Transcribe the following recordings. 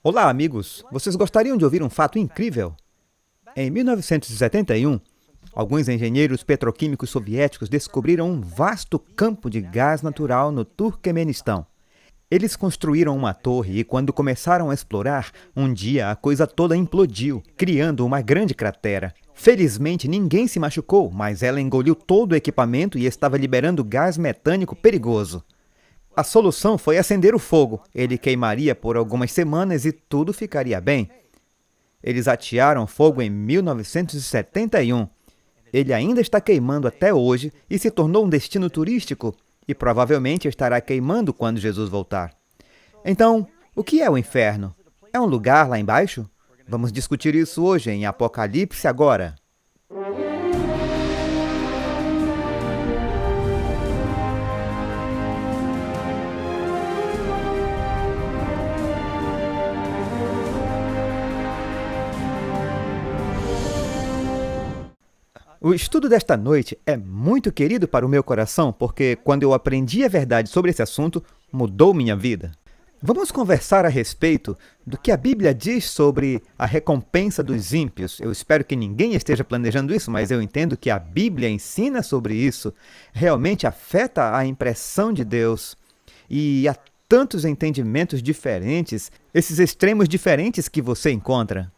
Olá, amigos! Vocês gostariam de ouvir um fato incrível? Em 1971, alguns engenheiros petroquímicos soviéticos descobriram um vasto campo de gás natural no Turquemenistão. Eles construíram uma torre e, quando começaram a explorar, um dia a coisa toda implodiu, criando uma grande cratera. Felizmente, ninguém se machucou, mas ela engoliu todo o equipamento e estava liberando gás metânico perigoso. A solução foi acender o fogo. Ele queimaria por algumas semanas e tudo ficaria bem. Eles atearam fogo em 1971. Ele ainda está queimando até hoje e se tornou um destino turístico e provavelmente estará queimando quando Jesus voltar. Então, o que é o inferno? É um lugar lá embaixo? Vamos discutir isso hoje em Apocalipse Agora. O estudo desta noite é muito querido para o meu coração, porque quando eu aprendi a verdade sobre esse assunto, mudou minha vida. Vamos conversar a respeito do que a Bíblia diz sobre a recompensa dos ímpios. Eu espero que ninguém esteja planejando isso, mas eu entendo que a Bíblia ensina sobre isso. Realmente afeta a impressão de Deus. E há tantos entendimentos diferentes, esses extremos diferentes que você encontra.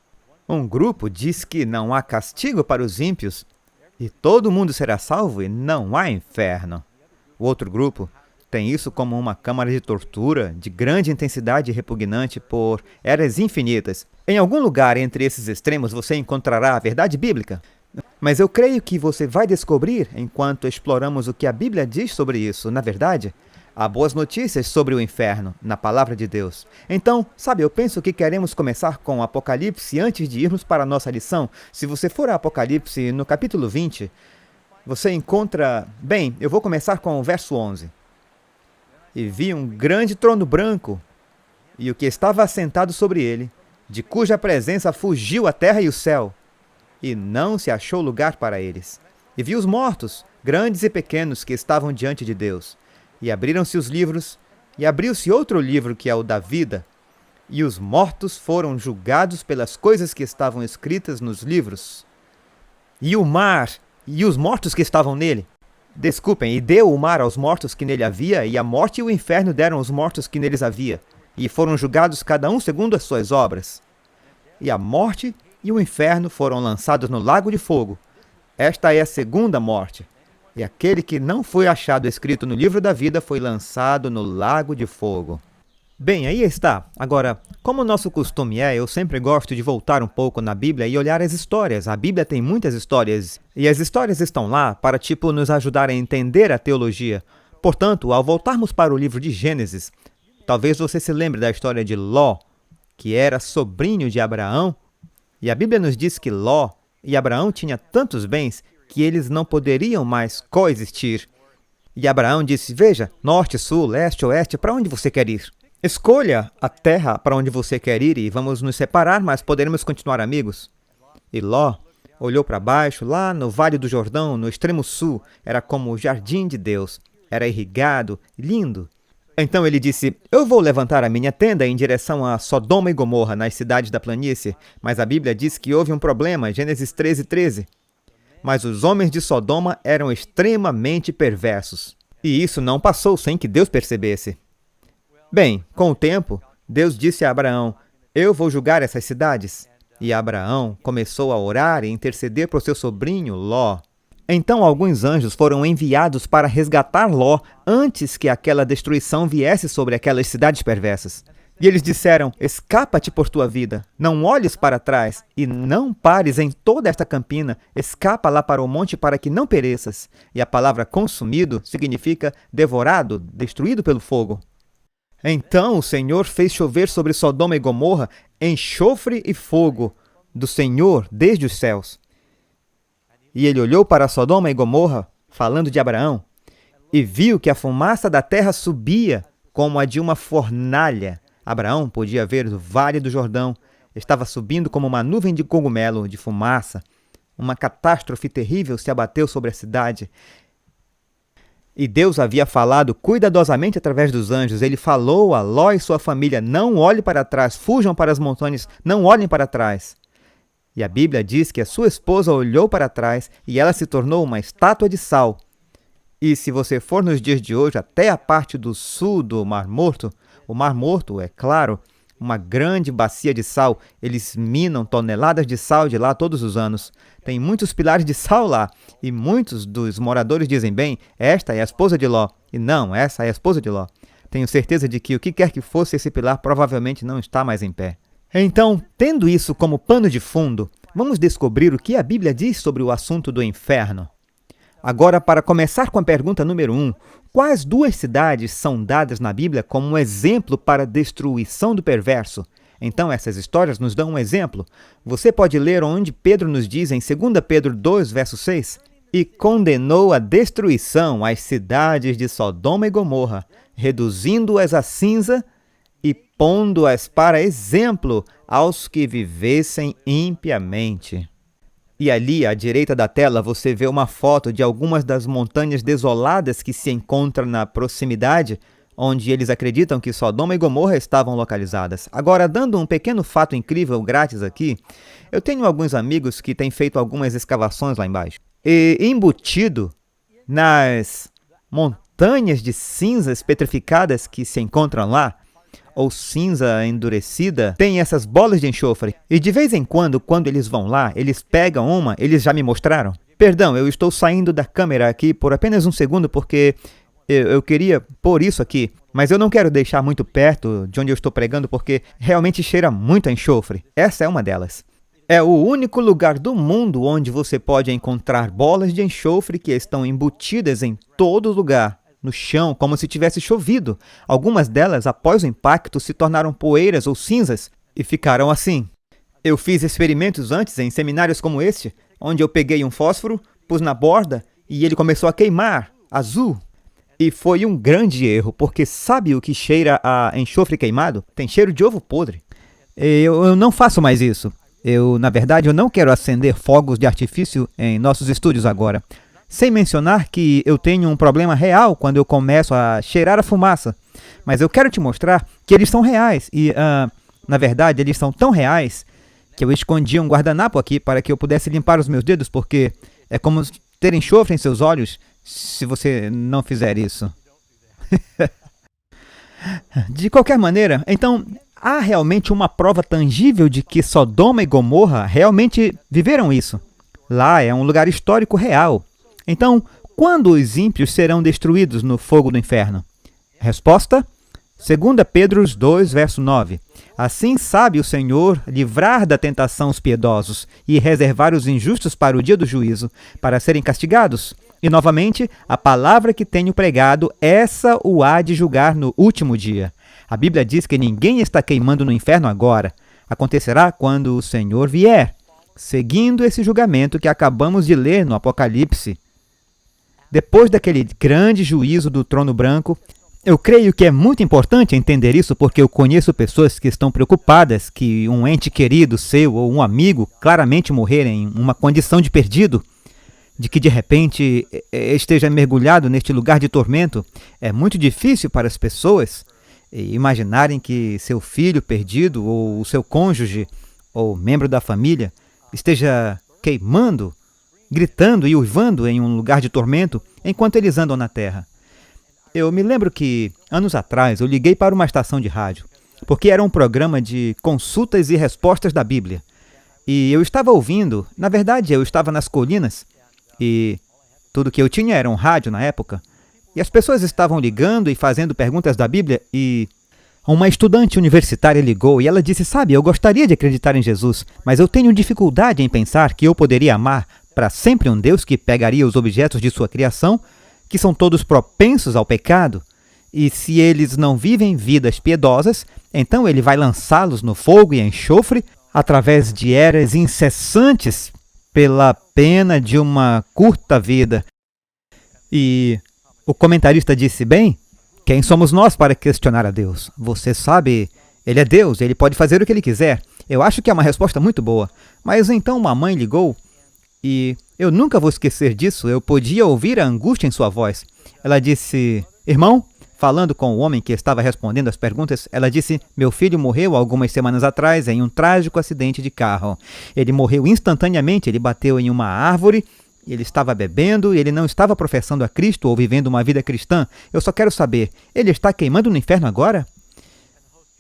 Um grupo diz que não há castigo para os ímpios, e todo mundo será salvo e não há inferno. O outro grupo tem isso como uma câmara de tortura de grande intensidade e repugnante por eras infinitas. Em algum lugar entre esses extremos você encontrará a verdade bíblica. Mas eu creio que você vai descobrir, enquanto exploramos o que a Bíblia diz sobre isso, na verdade, há boas notícias sobre o inferno, na palavra de Deus. Então, eu penso que queremos começar com o Apocalipse antes de irmos para a nossa lição. Se você for a Apocalipse, no capítulo 20, você encontra... Bem, eu vou começar com o verso 11. E vi um grande trono branco, e o que estava assentado sobre ele, de cuja presença fugiu a terra e o céu, e não se achou lugar para eles. E vi os mortos, grandes e pequenos, que estavam diante de Deus. E abriram-se os livros, e abriu-se outro livro, que é o da vida. E os mortos foram julgados pelas coisas que estavam escritas nos livros. E o mar, e os mortos que estavam nele. Desculpem, e deu o mar aos mortos que nele havia, e a morte e o inferno deram aos mortos que neles havia. E foram julgados cada um segundo as suas obras. E a morte e o inferno foram lançados no lago de fogo. Esta é a segunda morte. E aquele que não foi achado escrito no livro da vida foi lançado no lago de fogo. Bem, aí está. Agora, como o nosso costume é, eu sempre gosto de voltar um pouco na Bíblia e olhar as histórias. A Bíblia tem muitas histórias, e as histórias estão lá para, nos ajudar a entender a teologia. Portanto, ao voltarmos para o livro de Gênesis, talvez você se lembre da história de Ló, que era sobrinho de Abraão, e a Bíblia nos diz que Ló e Abraão tinham tantos bens que eles não poderiam mais coexistir. E Abraão disse, veja, norte, sul, leste, oeste, para onde você quer ir? Escolha a terra para onde você quer ir e vamos nos separar, mas poderemos continuar amigos. E Ló olhou para baixo, lá no Vale do Jordão, no extremo sul, era como o jardim de Deus. Era irrigado, lindo. Então ele disse, eu vou levantar a minha tenda em direção a Sodoma e Gomorra, nas cidades da planície. Mas a Bíblia diz que houve um problema, Gênesis 13:13. Mas os homens de Sodoma eram extremamente perversos. E isso não passou sem que Deus percebesse. Bem, com o tempo, Deus disse a Abraão, eu vou julgar essas cidades. E Abraão começou a orar e interceder por seu sobrinho Ló. Então alguns anjos foram enviados para resgatar Ló antes que aquela destruição viesse sobre aquelas cidades perversas. E eles disseram, escapa-te por tua vida, não olhes para trás e não pares em toda esta campina, escapa lá para o monte para que não pereças. E a palavra consumido significa devorado, destruído pelo fogo. Então o Senhor fez chover sobre Sodoma e Gomorra enxofre e fogo do Senhor desde os céus. E ele olhou para Sodoma e Gomorra, falando de Abraão, e viu que a fumaça da terra subia como a de uma fornalha. Abraão podia ver o Vale do Jordão, estava subindo como uma nuvem de cogumelo, de fumaça. Uma catástrofe terrível se abateu sobre a cidade. E Deus havia falado cuidadosamente através dos anjos. Ele falou a Ló e sua família: não olhem para trás, fujam para as montanhas, não olhem para trás. E a Bíblia diz que a sua esposa olhou para trás e ela se tornou uma estátua de sal. E se você for nos dias de hoje até a parte do sul do Mar Morto, o Mar Morto, é claro, uma grande bacia de sal, eles minam toneladas de sal de lá todos os anos. Tem muitos pilares de sal lá, e muitos dos moradores dizem: bem, esta é a esposa de Ló. E não, essa é a esposa de Ló. Tenho certeza de que o que quer que fosse esse pilar provavelmente não está mais em pé. Então, tendo isso como pano de fundo, vamos descobrir o que a Bíblia diz sobre o assunto do inferno. Agora, para começar com a pergunta número 1, quais duas cidades são dadas na Bíblia como um exemplo para a destruição do perverso? Então, essas histórias nos dão um exemplo. Você pode ler onde Pedro nos diz em 2 Pedro 2, verso 6, e condenou a destruição as cidades de Sodoma e Gomorra, reduzindo-as a cinza e pondo-as para exemplo aos que vivessem impiamente. E ali, à direita da tela, você vê uma foto de algumas das montanhas desoladas que se encontram na proximidade, onde eles acreditam que Sodoma e Gomorra estavam localizadas. Agora, dando um pequeno fato incrível grátis aqui, eu tenho alguns amigos que têm feito algumas escavações lá embaixo. E embutido nas montanhas de cinzas petrificadas que se encontram lá, ou cinza endurecida, tem essas bolas de enxofre. E de vez em quando eles vão lá, eles pegam uma, eles já me mostraram. Perdão, eu estou saindo da câmera aqui por apenas um segundo porque eu queria pôr isso aqui, mas eu não quero deixar muito perto de onde eu estou pregando porque realmente cheira muito a enxofre. Essa é uma delas. É o único lugar do mundo onde você pode encontrar bolas de enxofre que estão embutidas em todo lugar. No chão, como se tivesse chovido. Algumas delas, após o impacto, se tornaram poeiras ou cinzas e ficaram assim. Eu fiz experimentos antes em seminários como este, onde eu peguei um fósforo, pus na borda e ele começou a queimar, azul. E foi um grande erro, porque sabe o que cheira a enxofre queimado? Tem cheiro de ovo podre. Eu não faço mais isso. Na verdade, eu não quero acender fogos de artifício em nossos estúdios agora. Sem mencionar que eu tenho um problema real quando eu começo a cheirar a fumaça. Mas eu quero te mostrar que eles são reais. E, na verdade, eles são tão reais que eu escondi um guardanapo aqui para que eu pudesse limpar os meus dedos, porque é como ter enxofre em seus olhos se você não fizer isso. De qualquer maneira, então, há realmente uma prova tangível de que Sodoma e Gomorra realmente viveram isso. Lá é um lugar histórico real. Então, quando os ímpios serão destruídos no fogo do inferno? Resposta: 2 Pedro 2, verso 9. Assim sabe o Senhor livrar da tentação os piedosos e reservar os injustos para o dia do juízo, para serem castigados. E, novamente, a palavra que tenho pregado, essa o há de julgar no último dia. A Bíblia diz que ninguém está queimando no inferno agora. Acontecerá quando o Senhor vier, seguindo esse julgamento que acabamos de ler no Apocalipse. Depois daquele grande juízo do trono branco, eu creio que é muito importante entender isso porque eu conheço pessoas que estão preocupadas que um ente querido seu ou um amigo claramente morrer em uma condição de perdido, de que de repente esteja mergulhado neste lugar de tormento. É muito difícil para as pessoas imaginarem que seu filho perdido ou o seu cônjuge ou membro da família esteja queimando, gritando e uivando em um lugar de tormento enquanto eles andam na terra. Eu me lembro que, anos atrás, eu liguei para uma estação de rádio, porque era um programa de consultas e respostas da Bíblia. E eu estava ouvindo, na verdade eu estava nas colinas, e tudo que eu tinha era um rádio na época, e as pessoas estavam ligando e fazendo perguntas da Bíblia, e uma estudante universitária ligou e ela disse: sabe, eu gostaria de acreditar em Jesus, mas eu tenho dificuldade em pensar que eu poderia amar para sempre um Deus que pegaria os objetos de sua criação, que são todos propensos ao pecado, e se eles não vivem vidas piedosas, então ele vai lançá-los no fogo e enxofre através de eras incessantes pela pena de uma curta vida. E o comentarista disse: bem, quem somos nós para questionar a Deus? Você sabe, ele é Deus, ele pode fazer o que ele quiser. Eu acho que é uma resposta muito boa. Mas então uma mãe ligou e Eu nunca vou esquecer disso, eu podia ouvir a angústia em sua voz. Ela disse, irmão, falando com o homem que estava respondendo as perguntas, ela disse, meu filho morreu algumas semanas atrás em um trágico acidente de carro. Ele morreu instantaneamente, ele bateu em uma árvore, ele estava bebendo, ele não estava professando a Cristo ou vivendo uma vida cristã. Eu só quero saber, ele está queimando no inferno agora?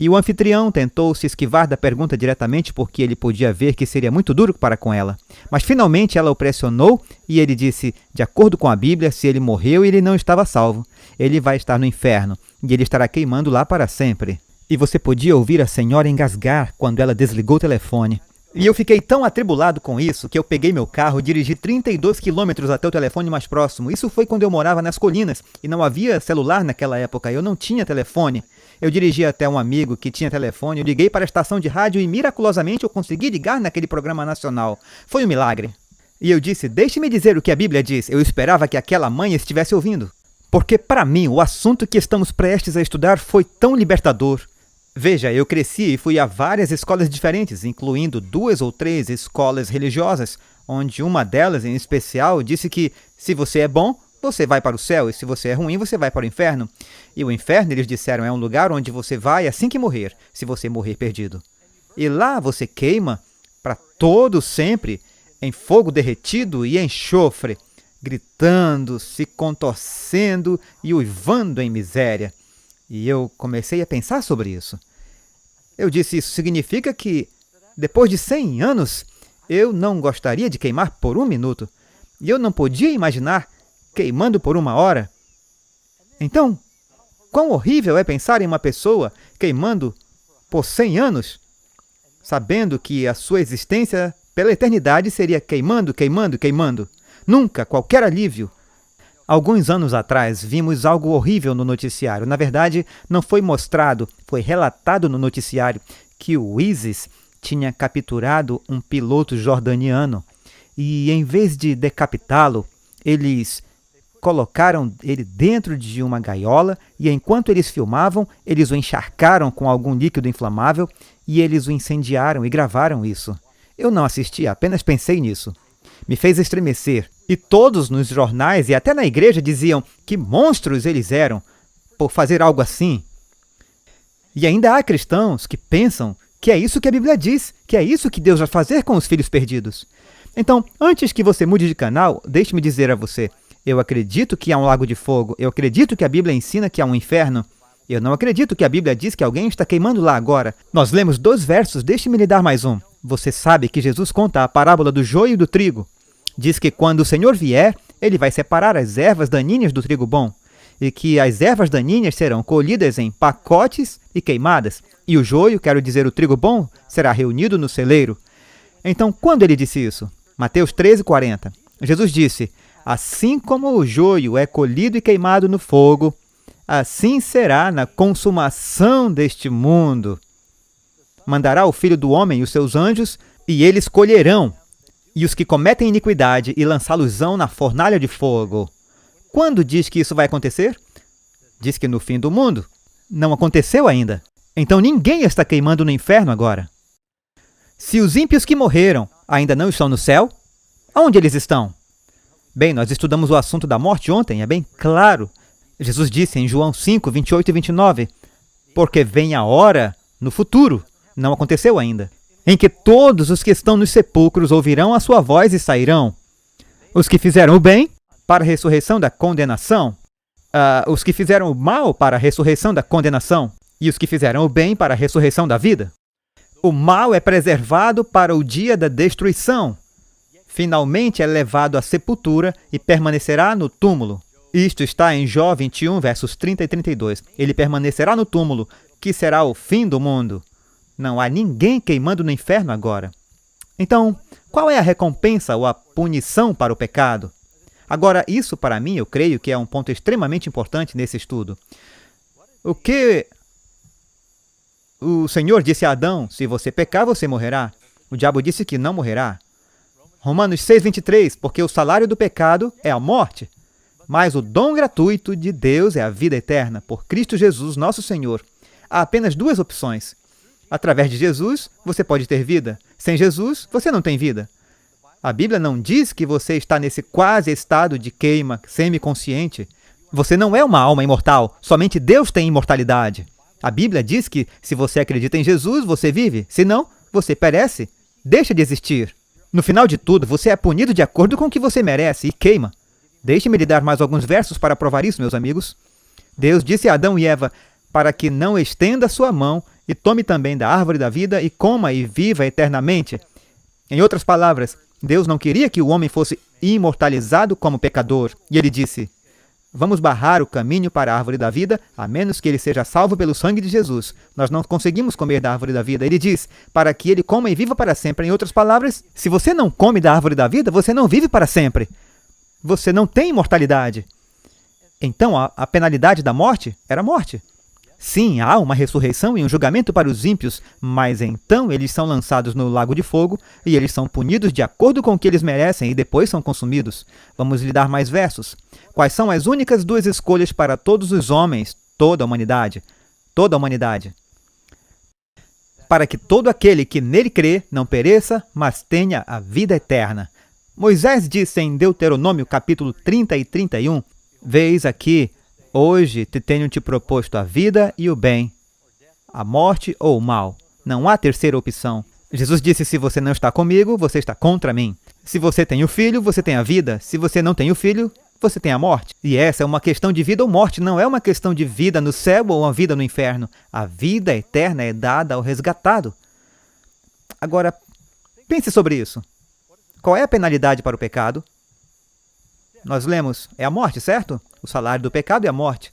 E o anfitrião tentou se esquivar da pergunta diretamente porque ele podia ver que seria muito duro para com ela. Mas finalmente ela o pressionou e ele disse, de acordo com a Bíblia, se ele morreu, ele não estava salvo. Ele vai estar no inferno e ele estará queimando lá para sempre. E você podia ouvir a senhora engasgar quando ela desligou o telefone. E eu fiquei tão atribulado com isso que eu peguei meu carro e dirigi 32 quilômetros até o telefone mais próximo. Isso foi quando eu morava nas colinas e não havia celular naquela época, eu não tinha telefone. Eu dirigi até um amigo que tinha telefone, eu liguei para a estação de rádio e miraculosamente eu consegui ligar naquele programa nacional. Foi um milagre. E eu disse, deixe-me dizer o que a Bíblia diz. Eu esperava que aquela mãe estivesse ouvindo. Porque para mim o assunto que estamos prestes a estudar foi tão libertador. Veja, eu cresci e fui a várias escolas diferentes, incluindo 2 ou 3 escolas religiosas, onde uma delas, em especial, disse que se você é bom, você vai para o céu, e se você é ruim, você vai para o inferno. E o inferno, eles disseram, é um lugar onde você vai assim que morrer, se você morrer perdido. E lá você queima para todo sempre, em fogo derretido e enxofre, gritando, se contorcendo e uivando em miséria. E eu comecei a pensar sobre isso. Eu disse, isso significa que, depois de 100 anos, eu não gostaria de queimar por 1 minuto. E eu não podia imaginar queimando por 1 hora. Então, quão horrível é pensar em uma pessoa queimando por 100 anos, sabendo que a sua existência pela eternidade seria queimando, queimando, queimando. Nunca qualquer alívio. Alguns anos atrás, vimos algo horrível no noticiário. Na verdade, não foi mostrado, foi relatado no noticiário que o ISIS tinha capturado um piloto jordaniano e, em vez de decapitá-lo, eles colocaram ele dentro de uma gaiola e, enquanto eles filmavam, eles o encharcaram com algum líquido inflamável e eles o incendiaram e gravaram isso. Eu não assisti, apenas pensei nisso. Me fez estremecer. E todos nos jornais e até na igreja diziam que monstros eles eram por fazer algo assim. E ainda há cristãos que pensam que é isso que a Bíblia diz, que é isso que Deus vai fazer com os filhos perdidos. Então, antes que você mude de canal, deixe-me dizer a você, eu acredito que há um lago de fogo, eu acredito que a Bíblia ensina que há um inferno, eu não acredito que a Bíblia diz que alguém está queimando lá agora. Nós lemos 2 versos, deixe-me lhe dar mais um. Você sabe que Jesus conta a parábola do joio e do trigo. Diz que quando o Senhor vier, ele vai separar as ervas daninhas do trigo bom, e que as ervas daninhas serão colhidas em pacotes e queimadas, e o joio, quero dizer o trigo bom, será reunido no celeiro. Então, quando ele disse isso? Mateus 13:40. Jesus disse, assim como o joio é colhido e queimado no fogo, assim será na consumação deste mundo. Mandará o Filho do Homem e os seus anjos, e eles colherão, e os que cometem iniquidade, e lançá-los-ão na fornalha de fogo. Quando diz que isso vai acontecer? Diz que no fim do mundo. Não aconteceu ainda. Então ninguém está queimando no inferno agora. Se os ímpios que morreram ainda não estão no céu, onde eles estão? Bem, nós estudamos o assunto da morte ontem, é bem claro. Jesus disse em João 5, 28 e 29, porque vem a hora no futuro, não aconteceu ainda, em que todos os que estão nos sepulcros ouvirão a sua voz e sairão. Os que fizeram o bem, para a ressurreição da condenação. Os que fizeram o mal, para a ressurreição da condenação. E os que fizeram o bem, para a ressurreição da vida. O mal é preservado para o dia da destruição. Finalmente é levado à sepultura e permanecerá no túmulo. Isto está em Jó 21, versos 30 e 32. Ele permanecerá no túmulo, que será o fim do mundo. Não há ninguém queimando no inferno agora. Então, qual é a recompensa ou a punição para o pecado? Agora, isso para mim, eu creio que é um ponto extremamente importante nesse estudo. O que o Senhor disse a Adão, se você pecar, você morrerá. O diabo disse que não morrerá. Romanos 6:23, porque o salário do pecado é a morte, mas o dom gratuito de Deus é a vida eterna, por Cristo Jesus, nosso Senhor. Há apenas 2 opções. Através de Jesus, você pode ter vida. Sem Jesus, você não tem vida. A Bíblia não diz que você está nesse quase estado de queima semiconsciente. Você não é uma alma imortal, somente Deus tem imortalidade. A Bíblia diz que se você acredita em Jesus, você vive. Se não, você perece, deixa de existir. No final de tudo, você é punido de acordo com o que você merece e queima. Deixe-me lhe dar mais alguns versos para provar isso, meus amigos. Deus disse a Adão e Eva para que não estenda sua mão e tome também da árvore da vida e coma e viva eternamente. Em outras palavras, Deus não queria que o homem fosse imortalizado como pecador. E ele disse: vamos barrar o caminho para a árvore da vida, a menos que ele seja salvo pelo sangue de Jesus. Nós não conseguimos comer da árvore da vida. Ele diz, para que ele coma e viva para sempre. Em outras palavras, se você não come da árvore da vida, você não vive para sempre. Você não tem imortalidade. Então, a penalidade da morte era a morte. Sim, há uma ressurreição e um julgamento para os ímpios, mas então eles são lançados no lago de fogo e eles são punidos de acordo com o que eles merecem e depois são consumidos. Vamos lhe dar mais versos. Quais são as únicas duas escolhas para todos os homens, toda a humanidade? Toda a humanidade. Para que todo aquele que nele crê não pereça, mas tenha a vida eterna. Moisés disse em Deuteronômio capítulo 30 e 31, Vês aqui, hoje tenho te proposto a vida e o bem, a morte ou o mal. Não há terceira opção. Jesus disse, se você não está comigo, você está contra mim. Se você tem o filho, você tem a vida. Se você não tem o filho, você tem a morte. E essa é uma questão de vida ou morte, não é uma questão de vida no céu ou uma vida no inferno. A vida eterna é dada ao resgatado. Agora, pense sobre isso. Qual é a penalidade para o pecado? Nós lemos, é a morte, certo? O salário do pecado é a morte.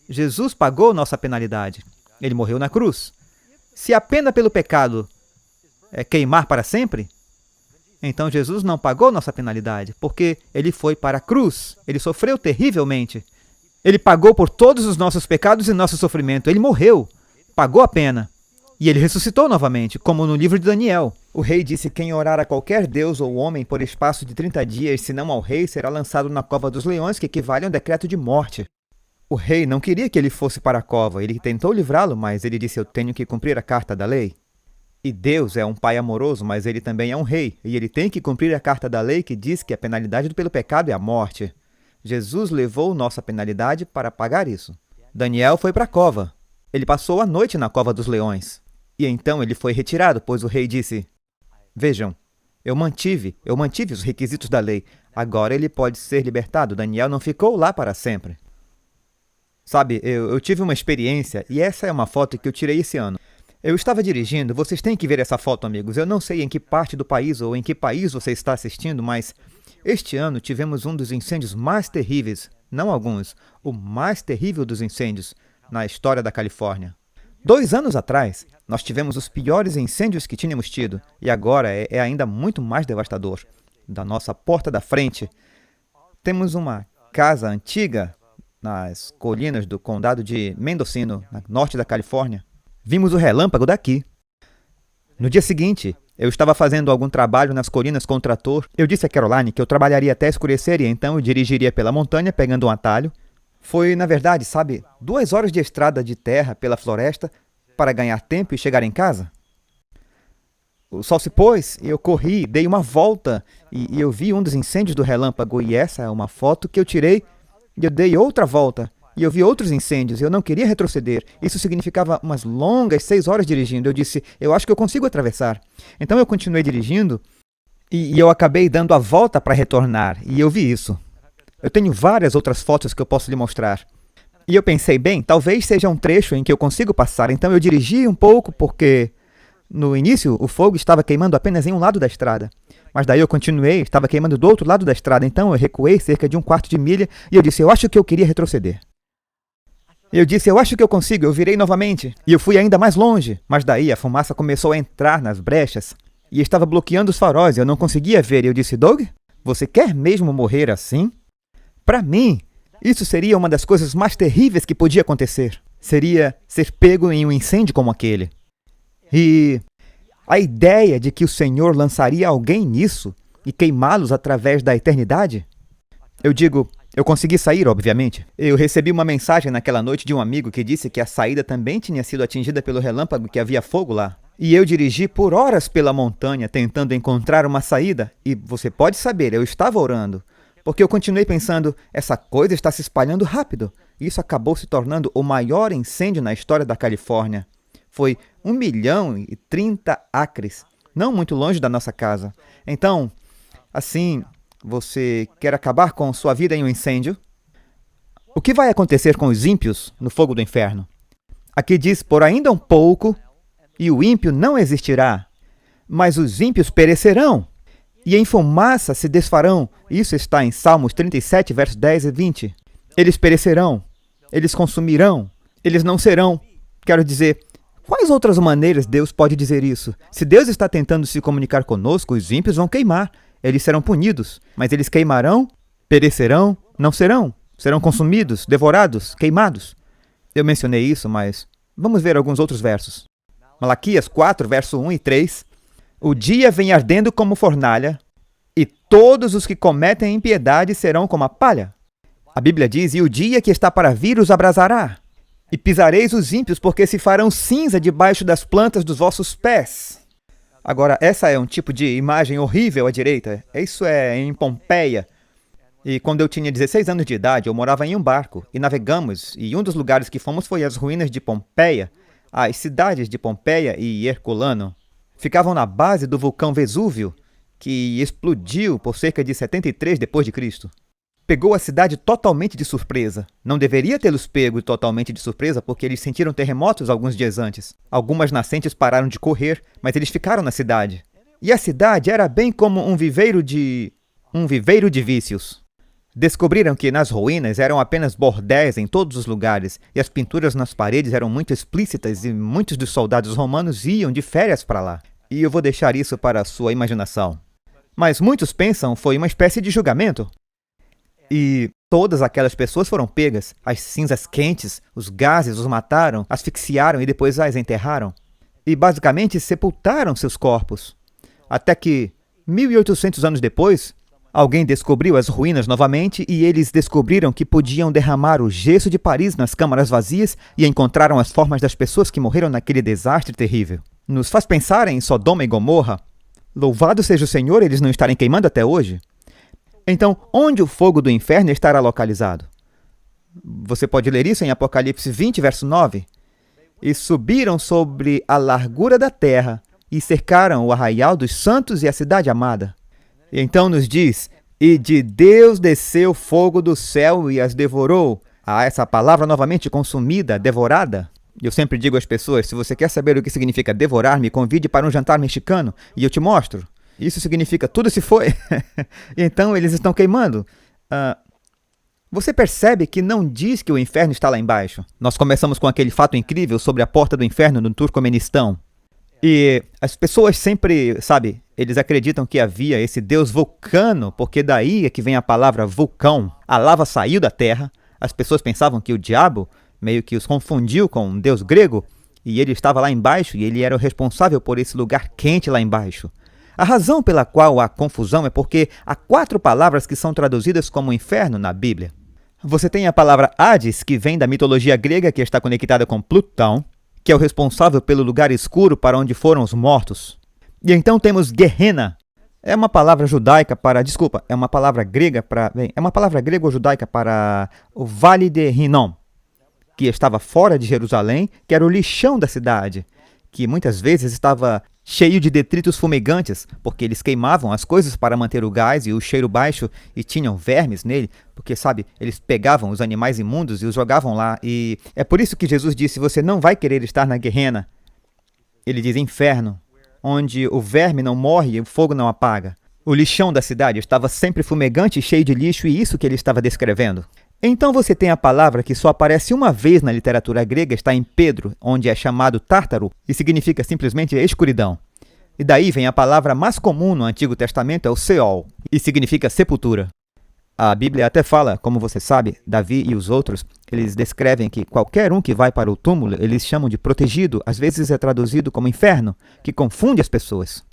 Jesus pagou nossa penalidade. Ele morreu na cruz. Se a pena pelo pecado é queimar para sempre, então Jesus não pagou nossa penalidade, porque ele foi para a cruz. Ele sofreu terrivelmente. Ele pagou por todos os nossos pecados e nosso sofrimento. Ele morreu, pagou a pena. E ele ressuscitou novamente, como no livro de Daniel. O rei disse, quem orar a qualquer deus ou homem por espaço de 30 dias, se não ao rei, será lançado na cova dos leões, que equivale a um decreto de morte. O rei não queria que ele fosse para a cova. Ele tentou livrá-lo, mas ele disse, eu tenho que cumprir a carta da lei. E Deus é um pai amoroso, mas ele também é um rei. E ele tem que cumprir a carta da lei que diz que a penalidade pelo pecado é a morte. Jesus levou nossa penalidade para pagar isso. Daniel foi para a cova. Ele passou a noite na cova dos leões. E então ele foi retirado, pois o rei disse, vejam, eu mantive os requisitos da lei. Agora ele pode ser libertado. Daniel não ficou lá para sempre. Sabe, eu tive uma experiência, e essa é uma foto que eu tirei esse ano. Eu estava dirigindo, vocês têm que ver essa foto, amigos. Eu não sei em que parte do país ou em que país você está assistindo, mas este ano tivemos um dos incêndios mais terríveis, não alguns, o mais terrível dos incêndios na história da Califórnia. 2 anos atrás, nós tivemos os piores incêndios que tínhamos tido, e agora é ainda muito mais devastador. Da nossa porta da frente, temos uma casa antiga nas colinas do condado de Mendocino, no norte da Califórnia. Vimos o relâmpago daqui. No dia seguinte, eu estava fazendo algum trabalho nas colinas com o trator. Eu disse a Caroline que eu trabalharia até escurecer e então eu dirigiria pela montanha pegando um atalho. Foi, na verdade, 2 horas de estrada de terra pela floresta para ganhar tempo e chegar em casa. O sol se pôs, eu corri, dei uma volta e eu vi um dos incêndios do relâmpago. E essa é uma foto que eu tirei e eu dei outra volta e eu vi outros incêndios. Eu não queria retroceder. Isso significava umas longas 6 horas dirigindo. Eu disse, eu acho que eu consigo atravessar. Então eu continuei dirigindo e eu acabei dando a volta para retornar. E eu vi isso. Eu tenho várias outras fotos que eu posso lhe mostrar. E eu pensei, bem, talvez seja um trecho em que eu consigo passar. Então eu dirigi um pouco porque no início o fogo estava queimando apenas em um lado da estrada. Mas daí eu continuei, estava queimando do outro lado da estrada. Então eu recuei cerca de 1/4 de milha e eu disse, eu acho que eu queria retroceder. Eu disse, eu acho que eu consigo, eu virei novamente. E eu fui ainda mais longe. Mas daí a fumaça começou a entrar nas brechas e estava bloqueando os faróis. Eu não conseguia ver. E eu disse, Doug, você quer mesmo morrer assim? Para mim, isso seria uma das coisas mais terríveis que podia acontecer. Seria ser pego em um incêndio como aquele. E a ideia de que o Senhor lançaria alguém nisso e queimá-los através da eternidade? Eu digo, eu consegui sair, obviamente. Eu recebi uma mensagem naquela noite de um amigo que disse que a saída também tinha sido atingida pelo relâmpago, que havia fogo lá. E eu dirigi por horas pela montanha, tentando encontrar uma saída. E você pode saber, eu estava orando. Porque eu continuei pensando, essa coisa está se espalhando rápido. E isso acabou se tornando o maior incêndio na história da Califórnia. Foi 1.030.000 acres, não muito longe da nossa casa. Então, assim, você quer acabar com sua vida em um incêndio? O que vai acontecer com os ímpios no fogo do inferno? Aqui diz, por ainda um pouco, e o ímpio não existirá, mas os ímpios perecerão, e em fumaça se desfarão. Isso está em Salmos 37, versos 10 e 20. Eles perecerão, eles consumirão, eles não serão. Quero dizer, quais outras maneiras Deus pode dizer isso? Se Deus está tentando se comunicar conosco, os ímpios vão queimar. Eles serão punidos, mas eles queimarão, perecerão, não serão. Serão consumidos, devorados, queimados. Eu mencionei isso, mas vamos ver alguns outros versos. Malaquias 4, verso 1 e 3. O dia vem ardendo como fornalha, e todos os que cometem impiedade serão como a palha. A Bíblia diz, e o dia que está para vir os abrasará. E pisareis os ímpios, porque se farão cinza debaixo das plantas dos vossos pés. Agora, essa é um tipo de imagem horrível à direita. Isso é em Pompeia. E quando eu tinha 16 anos de idade, eu morava em um barco e navegamos, e um dos lugares que fomos foi as ruínas de Pompeia. As cidades de Pompeia e Herculano ficavam na base do vulcão Vesúvio, que explodiu por cerca de 73 d.C. Pegou a cidade totalmente de surpresa. Não deveria tê-los pego totalmente de surpresa porque eles sentiram terremotos alguns dias antes. Algumas nascentes pararam de correr, mas eles ficaram na cidade. E a cidade era bem como um viveiro de vícios. Descobriram que nas ruínas eram apenas bordéis em todos os lugares e as pinturas nas paredes eram muito explícitas e muitos dos soldados romanos iam de férias para lá. E eu vou deixar isso para a sua imaginação. Mas muitos pensam foi uma espécie de julgamento. E todas aquelas pessoas foram pegas. As cinzas quentes, os gases os mataram, asfixiaram e depois as enterraram. E basicamente sepultaram seus corpos. Até que, 1.800 anos depois, alguém descobriu as ruínas novamente e eles descobriram que podiam derramar o gesso de Paris nas câmaras vazias e encontraram as formas das pessoas que morreram naquele desastre terrível. Nos faz pensar em Sodoma e Gomorra. Louvado seja o Senhor eles não estarem queimando até hoje. Então, onde o fogo do inferno estará localizado? Você pode ler isso em Apocalipse 20, verso 9. E subiram sobre a largura da terra e cercaram o arraial dos santos e a cidade amada. E então nos diz, e de Deus desceu fogo do céu e as devorou. Essa palavra novamente consumida, devorada. Eu sempre digo às pessoas, se você quer saber o que significa devorar, me convide para um jantar mexicano e eu te mostro. Isso significa tudo se foi. Então eles estão queimando. Você percebe que não diz que o inferno está lá embaixo. Nós começamos com aquele fato incrível sobre a porta do inferno no Turcomenistão. E as pessoas sempre, sabe, eles acreditam que havia esse deus Vulcano, porque daí é que vem a palavra vulcão. A lava saiu da terra, as pessoas pensavam que o diabo meio que os confundiu com um deus grego, e ele estava lá embaixo, e ele era o responsável por esse lugar quente lá embaixo. A razão pela qual há confusão é porque há 4 palavras que são traduzidas como inferno na Bíblia. Você tem a palavra Hades, que vem da mitologia grega, que está conectada com Plutão, que é o responsável pelo lugar escuro para onde foram os mortos. E então temos Gehenna. É uma palavra judaica para... Desculpa, é uma palavra grega para... É uma palavra grega ou judaica para o Vale de Hinnom, que estava fora de Jerusalém, que era o lixão da cidade, que muitas vezes estava cheio de detritos fumegantes, porque eles queimavam as coisas para manter o gás e o cheiro baixo e tinham vermes nele, porque, sabe, eles pegavam os animais imundos e os jogavam lá. E é por isso que Jesus disse, você não vai querer estar na Gehenna. Ele diz inferno, onde o verme não morre e o fogo não apaga. O lixão da cidade estava sempre fumegante e cheio de lixo, e isso que ele estava descrevendo. Então você tem a palavra que só aparece uma vez na literatura grega, está em Pedro, onde é chamado Tártaro, e significa simplesmente escuridão. E daí vem a palavra mais comum no Antigo Testamento, é o Seol, e significa sepultura. A Bíblia até fala, como você sabe, Davi e os outros, eles descrevem que qualquer um que vai para o túmulo, eles chamam de protegido, às vezes é traduzido como inferno, que confunde as pessoas.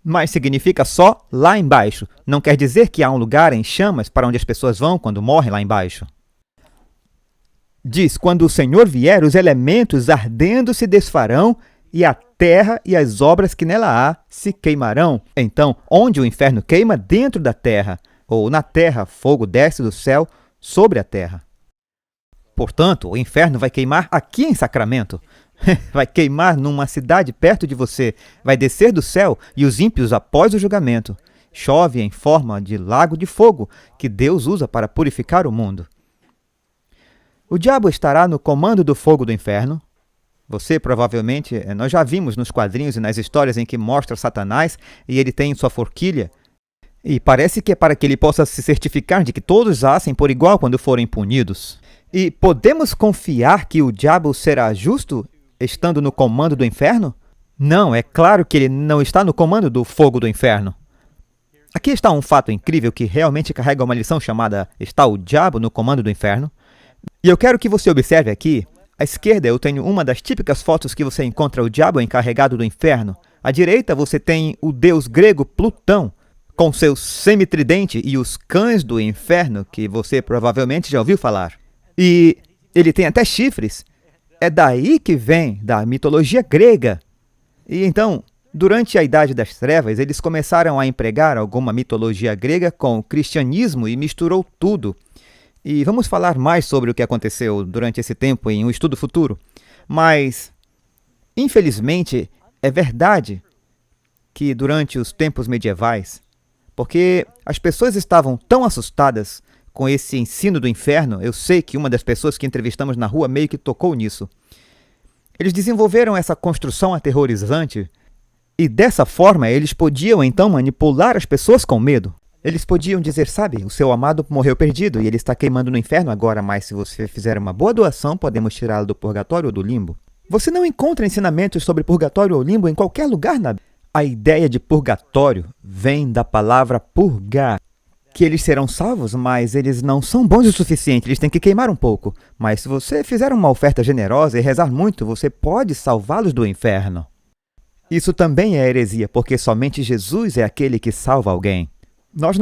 Mas significa só lá embaixo. Não quer dizer que há um lugar em chamas para onde as pessoas vão quando morrem lá embaixo. Diz, quando o Senhor vier, os elementos ardendo se desfarão e a terra e as obras que nela há se queimarão. Então, onde o inferno queima, dentro da terra, ou na terra, fogo desce do céu sobre a terra. Portanto, o inferno vai queimar aqui em Sacramento. Vai queimar numa cidade perto de você. Vai descer do céu e os ímpios após o julgamento. Chove em forma de lago de fogo que Deus usa para purificar o mundo. O diabo estará no comando do fogo do inferno. Você provavelmente, nós já vimos nos quadrinhos e nas histórias em que mostra Satanás e ele tem sua forquilha. E parece que é para que ele possa se certificar de que todos agem por igual quando forem punidos. E podemos confiar que o diabo será justo estando no comando do inferno? Não, é claro que ele não está no comando do fogo do inferno. Aqui está um fato incrível que realmente carrega uma lição chamada "Está o diabo no comando do inferno?". E eu quero que você observe aqui. À esquerda eu tenho uma das típicas fotos que você encontra o diabo encarregado do inferno. À direita você tem o deus grego Plutão, com seu semitridente e os cães do inferno, que você provavelmente já ouviu falar. E ele tem até chifres. É daí que vem, da mitologia grega. E então, durante a Idade das Trevas, eles começaram a empregar alguma mitologia grega com o cristianismo e misturou tudo. E vamos falar mais sobre o que aconteceu durante esse tempo em um estudo futuro. Mas, infelizmente, é verdade que durante os tempos medievais, porque as pessoas estavam tão assustadas com esse ensino do inferno, eu sei que uma das pessoas que entrevistamos na rua meio que tocou nisso. Eles desenvolveram essa construção aterrorizante e dessa forma eles podiam então manipular as pessoas com medo. Eles podiam dizer, sabe, o seu amado morreu perdido e ele está queimando no inferno agora, mas se você fizer uma boa doação, podemos tirá-lo do purgatório ou do limbo. Você não encontra ensinamentos sobre purgatório ou limbo em qualquer lugar na Bíblia. A ideia de purgatório vem da palavra purgar, que eles serão salvos, mas eles não são bons o suficiente, eles têm que queimar um pouco. Mas se você fizer uma oferta generosa e rezar muito, você pode salvá-los do inferno. Isso também é heresia, porque somente Jesus é aquele que salva alguém. Nós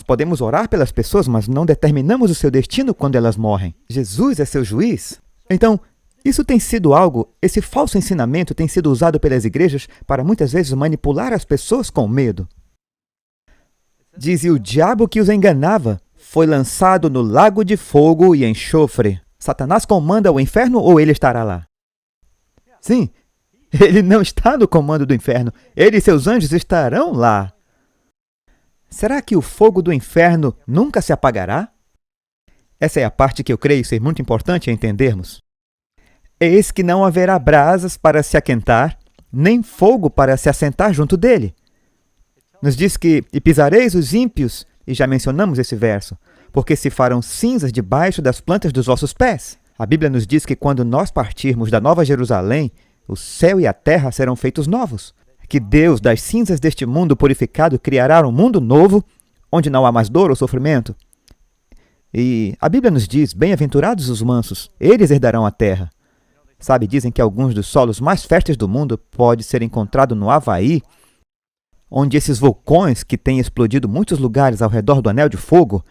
podemos orar pelas pessoas, mas não determinamos o seu destino quando elas morrem. Jesus é seu juiz. Então, isso tem sido esse falso ensinamento tem sido usado pelas igrejas para muitas vezes manipular as pessoas com medo. Diz, e o diabo que os enganava foi lançado no lago de fogo e enxofre. Satanás comanda o inferno ou ele estará lá? Sim, ele não está no comando do inferno. Ele e seus anjos estarão lá. Será que o fogo do inferno nunca se apagará? Essa é a parte que eu creio ser muito importante entendermos. Eis que não haverá brasas para se aquentar, nem fogo para se assentar junto dele. Nos diz que, e pisareis os ímpios, e já mencionamos esse verso, porque se farão cinzas debaixo das plantas dos vossos pés. A Bíblia nos diz que quando nós partirmos da Nova Jerusalém, o céu e a terra serão feitos novos. Que Deus, das cinzas deste mundo purificado, criará um mundo novo, onde não há mais dor ou sofrimento. E a Bíblia nos diz, bem-aventurados os mansos, eles herdarão a terra. Sabe, dizem que alguns dos solos mais férteis do mundo pode ser encontrado no Havaí, onde esses vulcões que têm explodido muitos lugares ao redor do Anel de Fogo,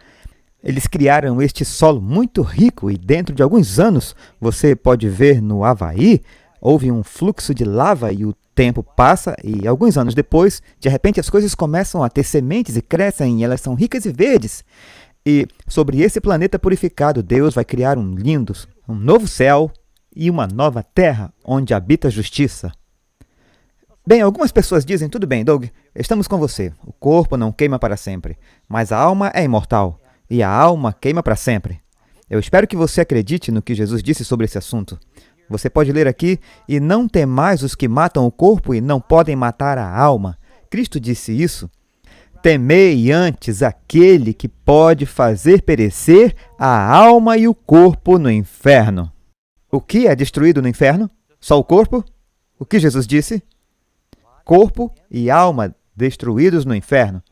eles criaram este solo muito rico e dentro de alguns anos, você pode ver no Havaí, houve um fluxo de lava e o tempo passa e alguns anos depois, de repente as coisas começam a ter sementes e crescem e elas são ricas e verdes. E sobre esse planeta purificado, Deus vai criar um novo céu e uma nova terra onde habita a justiça. Bem, algumas pessoas dizem, tudo bem, Doug, estamos com você. O corpo não queima para sempre, mas a alma é imortal e a alma queima para sempre. Eu espero que você acredite no que Jesus disse sobre esse assunto. Você pode ler aqui, e não temais os que matam o corpo e não podem matar a alma. Cristo disse isso. Temei antes aquele que pode fazer perecer a alma e o corpo no inferno. O que é destruído no inferno? Só o corpo? O que Jesus disse? Corpo e alma destruídos no inferno.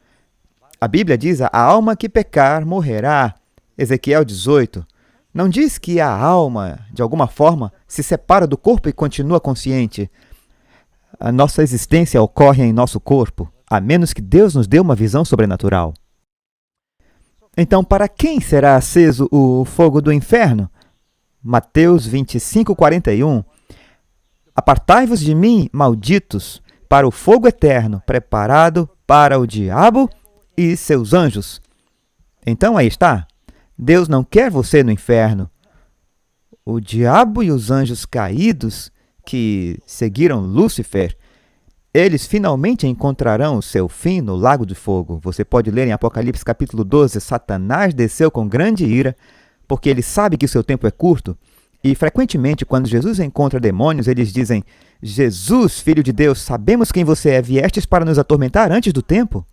A Bíblia diz, a alma que pecar morrerá. Ezequiel 18. Não diz que a alma, de alguma forma, se separa do corpo e continua consciente. A nossa existência ocorre em nosso corpo, a menos que Deus nos dê uma visão sobrenatural. Então, para quem será aceso o fogo do inferno? Mateus 25:41. Apartai-vos de mim, malditos, para o fogo eterno, preparado para o diabo e seus anjos. Então aí está. Deus não quer você no inferno. O diabo e os anjos caídos que seguiram Lúcifer, eles finalmente encontrarão o seu fim no lago de fogo. Você pode ler em Apocalipse capítulo 12, Satanás desceu com grande ira, porque ele sabe que o seu tempo é curto. E frequentemente, quando Jesus encontra demônios, eles dizem: Jesus, Filho de Deus, sabemos quem você é, viestes para nos atormentar antes do tempo?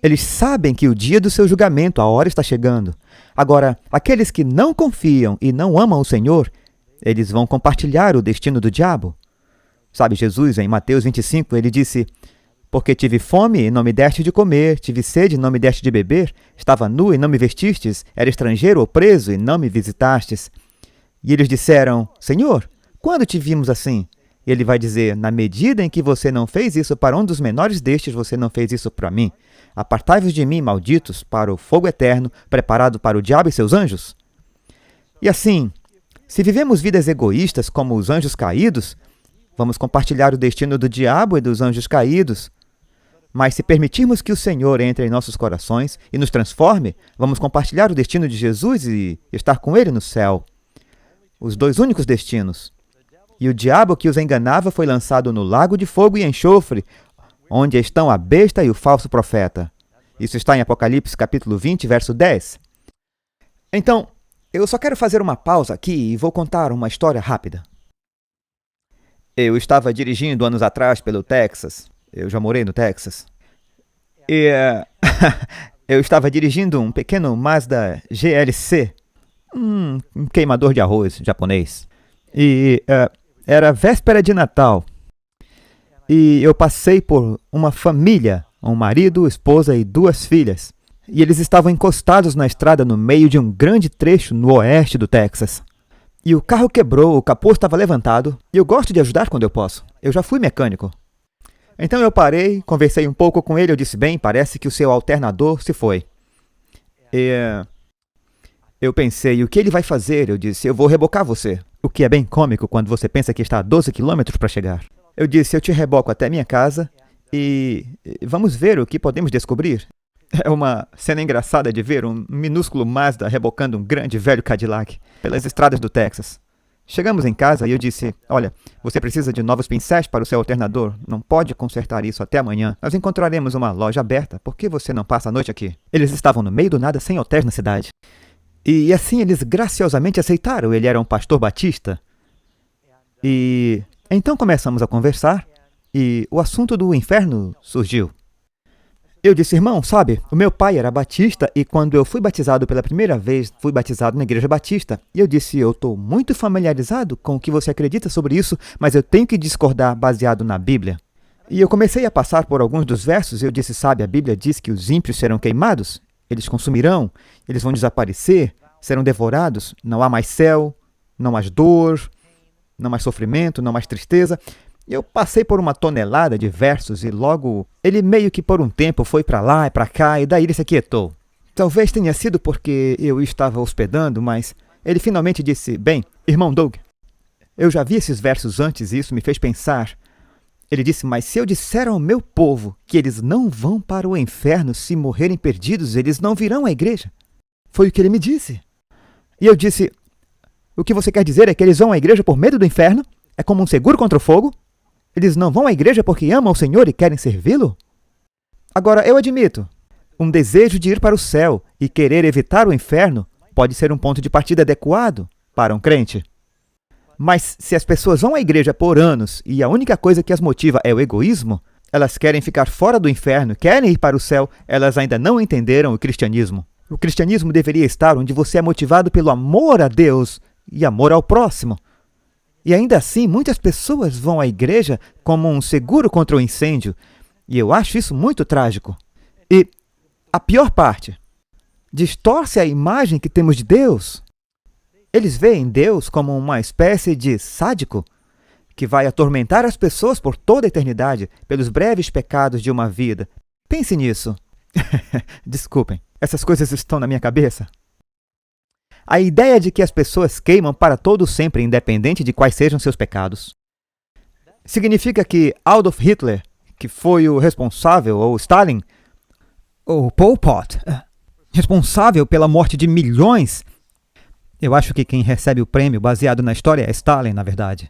Eles sabem que o dia do seu julgamento, a hora está chegando. Agora, aqueles que não confiam e não amam o Senhor, eles vão compartilhar o destino do diabo. Sabe, Jesus, em Mateus 25, ele disse: porque tive fome e não me deste de comer, tive sede e não me deste de beber, estava nu e não me vestistes, era estrangeiro ou preso e não me visitastes. E eles disseram: Senhor, quando te vimos assim? E ele vai dizer: na medida em que você não fez isso para um dos menores destes, você não fez isso para mim. Apartai-vos de mim, malditos, para o fogo eterno, preparado para o diabo e seus anjos. E assim, se vivemos vidas egoístas como os anjos caídos, vamos compartilhar o destino do diabo e dos anjos caídos. Mas se permitirmos que o Senhor entre em nossos corações e nos transforme, vamos compartilhar o destino de Jesus e estar com Ele no céu. Os dois únicos destinos. E o diabo que os enganava foi lançado no lago de fogo e enxofre, onde estão a besta e o falso profeta. Isso está em Apocalipse capítulo 20, verso 10. Então, eu só quero fazer uma pausa aqui e vou contar uma história rápida. Eu estava dirigindo anos atrás pelo Texas. Eu já morei no Texas. E eu estava dirigindo um pequeno Mazda GLC, um queimador de arroz japonês. E era véspera de Natal. E eu passei por uma família, um marido, esposa e duas filhas. E eles estavam encostados na estrada no meio de um grande trecho no oeste do Texas. E o carro quebrou, o capô estava levantado, e eu gosto de ajudar quando eu posso. Eu já fui mecânico. Então eu parei, conversei um pouco com ele, eu disse: bem, parece que o seu alternador se foi. E eu pensei: o que ele vai fazer? Eu disse: eu vou rebocar você. O que é bem cômico quando você pensa que está a 12 quilômetros para chegar. Eu disse: eu te reboco até minha casa e vamos ver o que podemos descobrir. É uma cena engraçada de ver um minúsculo Mazda rebocando um grande velho Cadillac pelas estradas do Texas. Chegamos em casa e eu disse: olha, você precisa de novos pincéis para o seu alternador. Não pode consertar isso até amanhã. Nós encontraremos uma loja aberta. Por que você não passa a noite aqui? Eles estavam no meio do nada, sem hotéis na cidade. E assim eles graciosamente aceitaram. Ele era um pastor batista. E então começamos a conversar e o assunto do inferno surgiu. Eu disse: irmão, sabe, o meu pai era batista e quando eu fui batizado pela primeira vez, fui batizado na igreja batista. E eu disse: eu estou muito familiarizado com o que você acredita sobre isso, mas eu tenho que discordar baseado na Bíblia. E eu comecei a passar por alguns dos versos e eu disse: sabe, a Bíblia diz que os ímpios serão queimados, eles consumirão, eles vão desaparecer, serão devorados, não há mais céu, não mais dor, não mais sofrimento, não mais tristeza. Eu passei por uma tonelada de versos e logo ele meio que por um tempo foi para lá e para cá e daí ele se aquietou. Talvez tenha sido porque eu estava hospedando, mas ele finalmente disse: bem, irmão Doug, eu já vi esses versos antes e isso me fez pensar. Ele disse: mas se eu disser ao meu povo que eles não vão para o inferno se morrerem perdidos, eles não virão à igreja. Foi o que ele me disse. E eu disse: o que você quer dizer é que eles vão à igreja por medo do inferno? É como um seguro contra o fogo? Eles não vão à igreja porque amam o Senhor e querem servi-lo? Agora, eu admito, um desejo de ir para o céu e querer evitar o inferno pode ser um ponto de partida adequado para um crente. Mas se as pessoas vão à igreja por anos e a única coisa que as motiva é o egoísmo, elas querem ficar fora do inferno, querem ir para o céu, elas ainda não entenderam o cristianismo. O cristianismo deveria estar onde você é motivado pelo amor a Deus e amor ao próximo. E ainda assim, muitas pessoas vão à igreja como um seguro contra o incêndio. E eu acho isso muito trágico. E a pior parte, distorce a imagem que temos de Deus. Eles veem Deus como uma espécie de sádico que vai atormentar as pessoas por toda a eternidade pelos breves pecados de uma vida. Pense nisso. Desculpem, essas coisas estão na minha cabeça. A ideia de que as pessoas queimam para todo sempre, independente de quais sejam seus pecados. Significa que Adolf Hitler, que foi o responsável, ou Stalin, ou Pol Pot, responsável pela morte de milhões. Eu acho que quem recebe o prêmio baseado na história é Stalin, na verdade.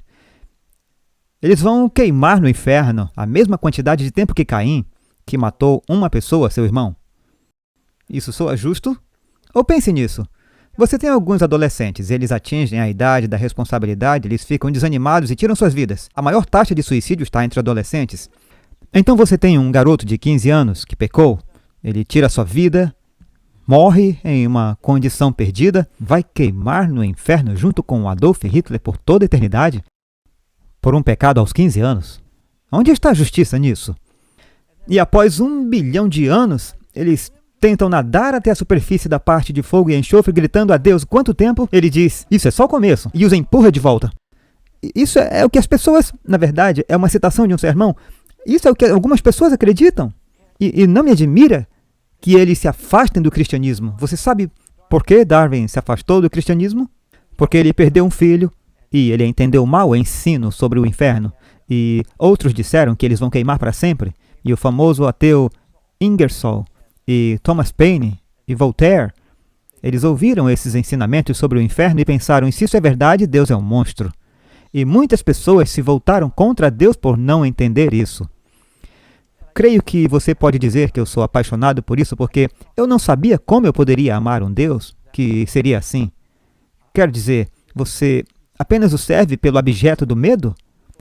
Eles vão queimar no inferno a mesma quantidade de tempo que Caim, que matou uma pessoa, seu irmão. Isso soa justo? Ou pense nisso. Você tem alguns adolescentes, eles atingem a idade da responsabilidade, eles ficam desanimados e tiram suas vidas. A maior taxa de suicídio está entre adolescentes. Então você tem um garoto de 15 anos que pecou, ele tira sua vida, morre em uma condição perdida, vai queimar no inferno junto com Adolf Hitler por toda a eternidade? Por um pecado aos 15 anos? Onde está a justiça nisso? E após 1 bilhão de anos, eles tentam nadar até a superfície da parte de fogo e enxofre, gritando a Deus quanto tempo? Ele diz, isso é só o começo, e os empurra de volta. Isso é o que as pessoas, na verdade, é uma citação de um sermão, isso é o que algumas pessoas acreditam. E não me admira que eles se afastem do cristianismo. Você sabe por que Darwin se afastou do cristianismo? Porque ele perdeu um filho e ele entendeu mal o ensino sobre o inferno. E outros disseram que eles vão queimar para sempre. E o famoso ateu Ingersoll e Thomas Paine e Voltaire, eles ouviram esses ensinamentos sobre o inferno e pensaram, e se isso é verdade, Deus é um monstro. E muitas pessoas se voltaram contra Deus por não entender isso. Creio que você pode dizer que eu sou apaixonado por isso porque eu não sabia como eu poderia amar um Deus que seria assim. Quero dizer, você apenas o serve pelo objeto do medo?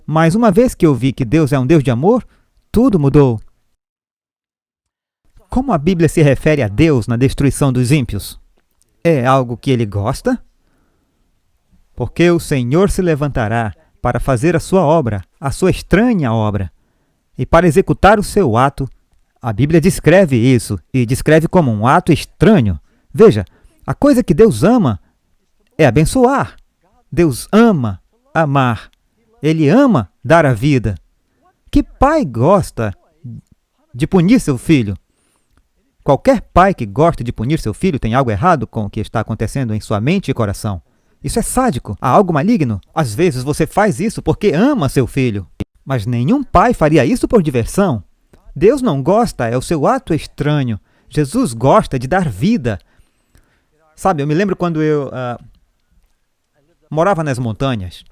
Mas uma vez que eu vi que Deus é um Deus de amor, tudo mudou. Como a Bíblia se refere a Deus na destruição dos ímpios? É algo que ele gosta? Porque o Senhor se levantará para fazer a sua obra, a sua estranha obra. E para executar o seu ato, a Bíblia descreve isso, e descreve como um ato estranho. Veja, a coisa que Deus ama é abençoar. Deus ama amar. Ele ama dar a vida. Que pai gosta de punir seu filho? Qualquer pai que gosta de punir seu filho tem algo errado com o que está acontecendo em sua mente e coração. Isso é sádico. Há algo maligno. Às vezes você faz isso porque ama seu filho. Mas nenhum pai faria isso por diversão. Deus não gosta, é o seu ato estranho. Jesus gosta de dar vida. Sabe, eu me lembro quando eu morava nas montanhas.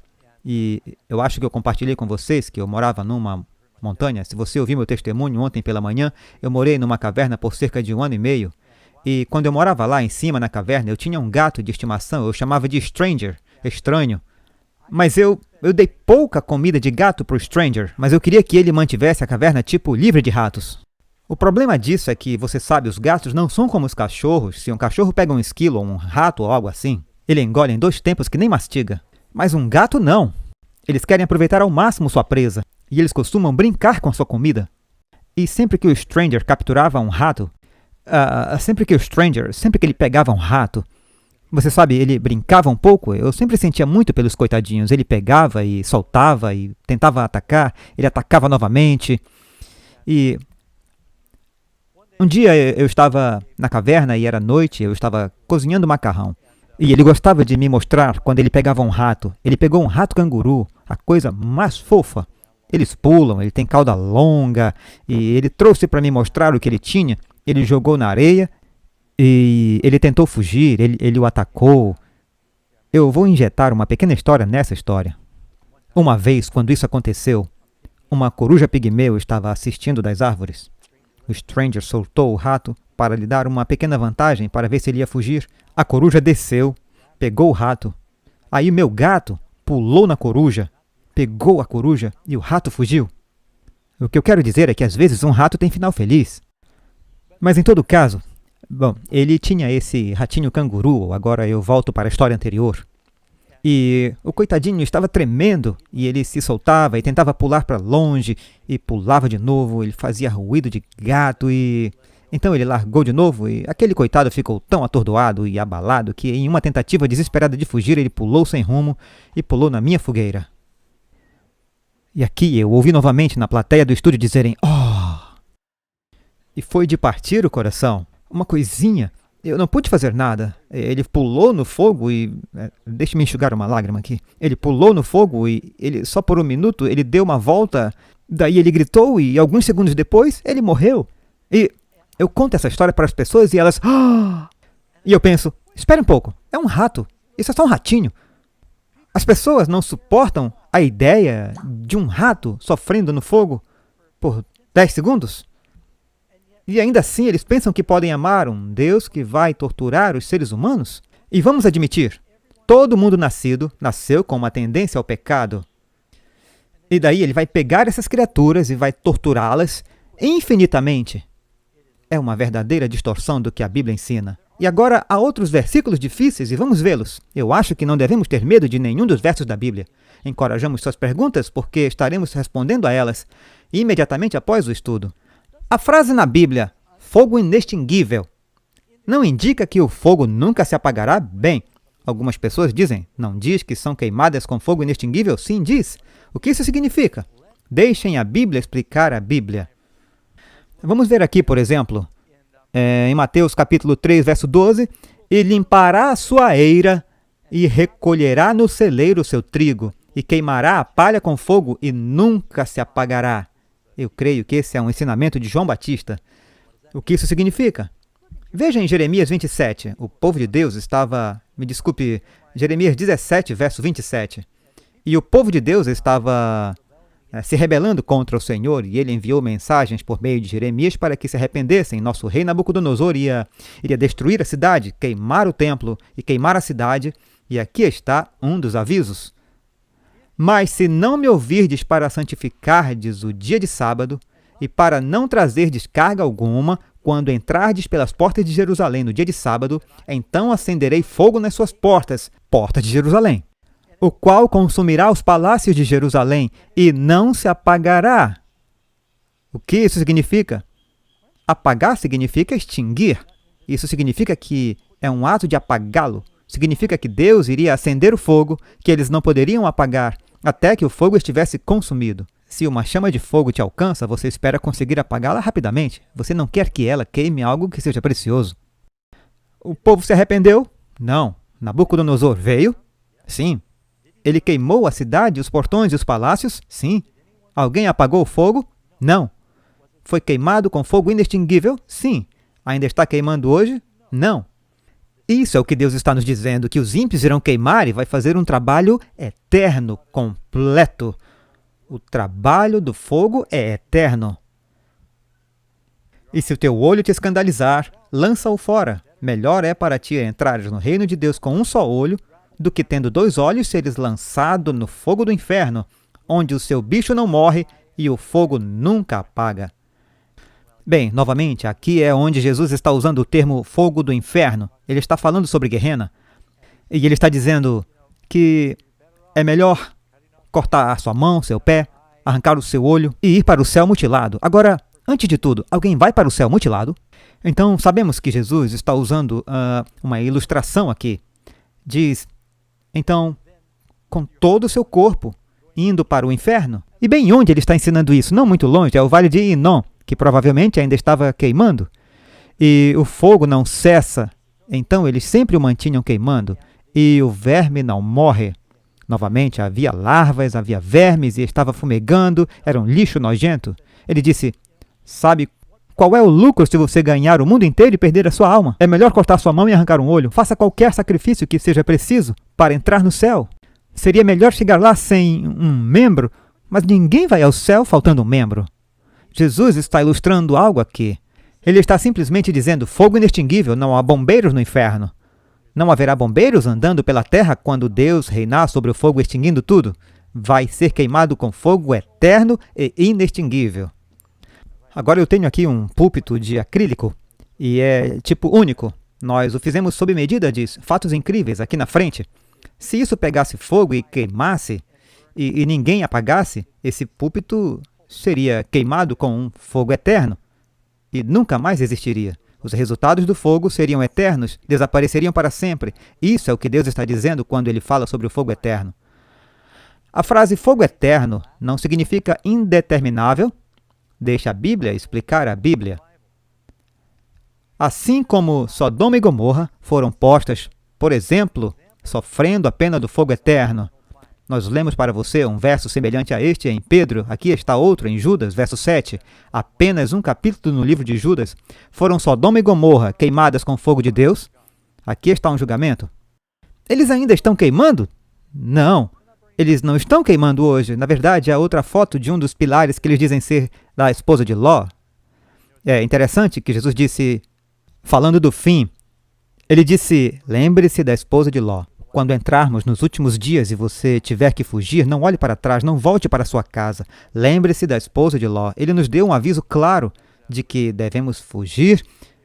E eu acho que eu compartilhei com vocês que eu morava numa montanha. Se você ouviu meu testemunho ontem pela manhã, eu morei numa caverna por cerca de 1 ano e meio. E quando eu morava lá em cima na caverna, eu tinha um gato de estimação, eu chamava de Stranger, estranho. Mas eu dei pouca comida de gato para o Stranger, mas eu queria que ele mantivesse a caverna tipo livre de ratos. O problema disso é que, você sabe, os gatos não são como os cachorros. Se um cachorro pega um esquilo ou um rato ou algo assim, ele engole em 2 tempos que nem mastiga. Mas um gato não. Eles querem aproveitar ao máximo sua presa, e eles costumam brincar com a sua comida. E sempre que o Stranger capturava um rato, sempre que ele pegava um rato, você sabe, ele brincava um pouco, eu sempre sentia muito pelos coitadinhos. Ele pegava e soltava e tentava atacar, ele atacava novamente. E um dia eu estava na caverna e era noite, eu estava cozinhando macarrão. E ele gostava de me mostrar quando ele pegava um rato. Ele pegou um rato canguru, a coisa mais fofa. Eles pulam, ele tem cauda longa, e ele trouxe para me mostrar o que ele tinha. Ele jogou na areia e ele tentou fugir, ele o atacou. Eu vou injetar uma pequena história nessa história. Uma vez, quando isso aconteceu, uma coruja pigmeu estava assistindo das árvores. O Stranger soltou o rato para lhe dar uma pequena vantagem para ver se ele ia fugir. A coruja desceu, pegou o rato. Aí meu gato pulou na coruja, pegou a coruja e o rato fugiu. O que eu quero dizer é que às vezes um rato tem final feliz. Mas em todo caso, bom, ele tinha esse ratinho canguru, agora eu volto para a história anterior. E o coitadinho estava tremendo, e ele se soltava e tentava pular para longe, e pulava de novo, ele fazia ruído de gato e... Então ele largou de novo e aquele coitado ficou tão atordoado e abalado que em uma tentativa desesperada de fugir, ele pulou sem rumo e pulou na minha fogueira. E aqui eu ouvi novamente na plateia do estúdio dizerem, "Oh!" E foi de partir o coração. Uma coisinha eu não pude fazer nada. Ele pulou no fogo e... Deixe-me enxugar uma lágrima aqui. Ele pulou no fogo e ele, só por um minuto ele deu uma volta, daí ele gritou e alguns segundos depois ele morreu. E eu conto essa história para as pessoas e elas... "Ah!" E eu penso, espere um pouco, é um rato, isso é só um ratinho. As pessoas não suportam a ideia de um rato sofrendo no fogo por 10 segundos? E ainda assim eles pensam que podem amar um Deus que vai torturar os seres humanos? E vamos admitir, todo mundo nasceu com uma tendência ao pecado. E daí ele vai pegar essas criaturas e vai torturá-las infinitamente. É uma verdadeira distorção do que a Bíblia ensina. E agora há outros versículos difíceis e vamos vê-los. Eu acho que não devemos ter medo de nenhum dos versos da Bíblia. Encorajamos suas perguntas porque estaremos respondendo a elas imediatamente após o estudo. A frase na Bíblia, fogo inextinguível, não indica que o fogo nunca se apagará? Bem, algumas pessoas dizem, não diz que são queimadas com fogo inextinguível? Sim, diz. O que isso significa? Deixem a Bíblia explicar a Bíblia. Vamos ver aqui, por exemplo, em Mateus capítulo 3, verso 12, e limpará a sua eira e recolherá no celeiro o seu trigo, e queimará a palha com fogo e nunca se apagará. Eu creio que esse é um ensinamento de João Batista. O que isso significa? Veja em Jeremias 27, o povo de Deus estava... Jeremias 17, verso 27. E o povo de Deus estava se rebelando contra o Senhor, e ele enviou mensagens por meio de Jeremias para que se arrependessem. Nosso rei Nabucodonosor iria destruir a cidade, queimar o templo e queimar a cidade, e aqui está um dos avisos. Mas se não me ouvirdes para santificardes o dia de sábado, e para não trazerdes carga alguma, quando entrardes pelas portas de Jerusalém no dia de sábado, então acenderei fogo nas suas portas, portas de Jerusalém, o qual consumirá os palácios de Jerusalém, e não se apagará. O que isso significa? Apagar significa extinguir. Isso significa que é um ato de apagá-lo. Significa que Deus iria acender o fogo, que eles não poderiam apagar, até que o fogo estivesse consumido. Se uma chama de fogo te alcança, você espera conseguir apagá-la rapidamente. Você não quer que ela queime algo que seja precioso. O povo se arrependeu? Não. Nabucodonosor veio? Sim. Ele queimou a cidade, os portões e os palácios? Sim. Alguém apagou o fogo? Não. Foi queimado com fogo inextinguível? Sim. Ainda está queimando hoje? Não. Isso é o que Deus está nos dizendo, que os ímpios irão queimar e vai fazer um trabalho eterno, completo. O trabalho do fogo é eterno. E se o teu olho te escandalizar, lança-o fora. Melhor é para ti entrares no reino de Deus com um só olho, do que tendo 2 olhos seres lançado no fogo do inferno, onde o seu bicho não morre e o fogo nunca apaga. Bem, novamente, aqui é onde Jesus está usando o termo fogo do inferno. Ele está falando sobre Guerrena. E ele está dizendo que é melhor cortar a sua mão, seu pé, arrancar o seu olho e ir para o céu mutilado. Agora, antes de tudo, alguém vai para o céu mutilado? Então, sabemos que Jesus está usando uma ilustração aqui. Diz, então, com todo o seu corpo, indo para o inferno. E bem onde ele está ensinando isso? Não muito longe, é o Vale de Inom, que provavelmente ainda estava queimando. E o fogo não cessa, então eles sempre o mantinham queimando. E o verme não morre. Novamente, havia larvas, havia vermes e estava fumegando, era um lixo nojento. Ele disse, sabe qual é o lucro se você ganhar o mundo inteiro e perder a sua alma? É melhor cortar sua mão e arrancar um olho. Faça qualquer sacrifício que seja preciso para entrar no céu. Seria melhor chegar lá sem um membro, mas ninguém vai ao céu faltando um membro. Jesus está ilustrando algo aqui. Ele está simplesmente dizendo, fogo inextinguível, não há bombeiros no inferno. Não haverá bombeiros andando pela terra quando Deus reinar sobre o fogo extinguindo tudo. Vai ser queimado com fogo eterno e inextinguível. Agora eu tenho aqui um púlpito de acrílico e é tipo único. Nós o fizemos sob medida, diz, fatos incríveis aqui na frente. Se isso pegasse fogo e queimasse e ninguém apagasse, esse púlpito seria queimado com um fogo eterno e nunca mais existiria. Os resultados do fogo seriam eternos, desapareceriam para sempre. Isso é o que Deus está dizendo quando ele fala sobre o fogo eterno. A frase fogo eterno não significa indeterminável. Deixa a Bíblia explicar a Bíblia. Assim como Sodoma e Gomorra foram postas, por exemplo, sofrendo a pena do fogo eterno. Nós lemos para você um verso semelhante a este em Pedro, aqui está outro em Judas, verso 7. Apenas um capítulo no livro de Judas. Foram Sodoma e Gomorra queimadas com fogo de Deus? Aqui está um julgamento. Eles ainda estão queimando? Não, eles não estão queimando hoje. Na verdade, há outra foto de um dos pilares que eles dizem ser da esposa de Ló. É interessante que Jesus disse, falando do fim, ele disse, lembre-se da esposa de Ló. Quando entrarmos nos últimos dias e você tiver que fugir, não olhe para trás, não volte para sua casa. Lembre-se da esposa de Ló. Ele nos deu um aviso claro de que devemos fugir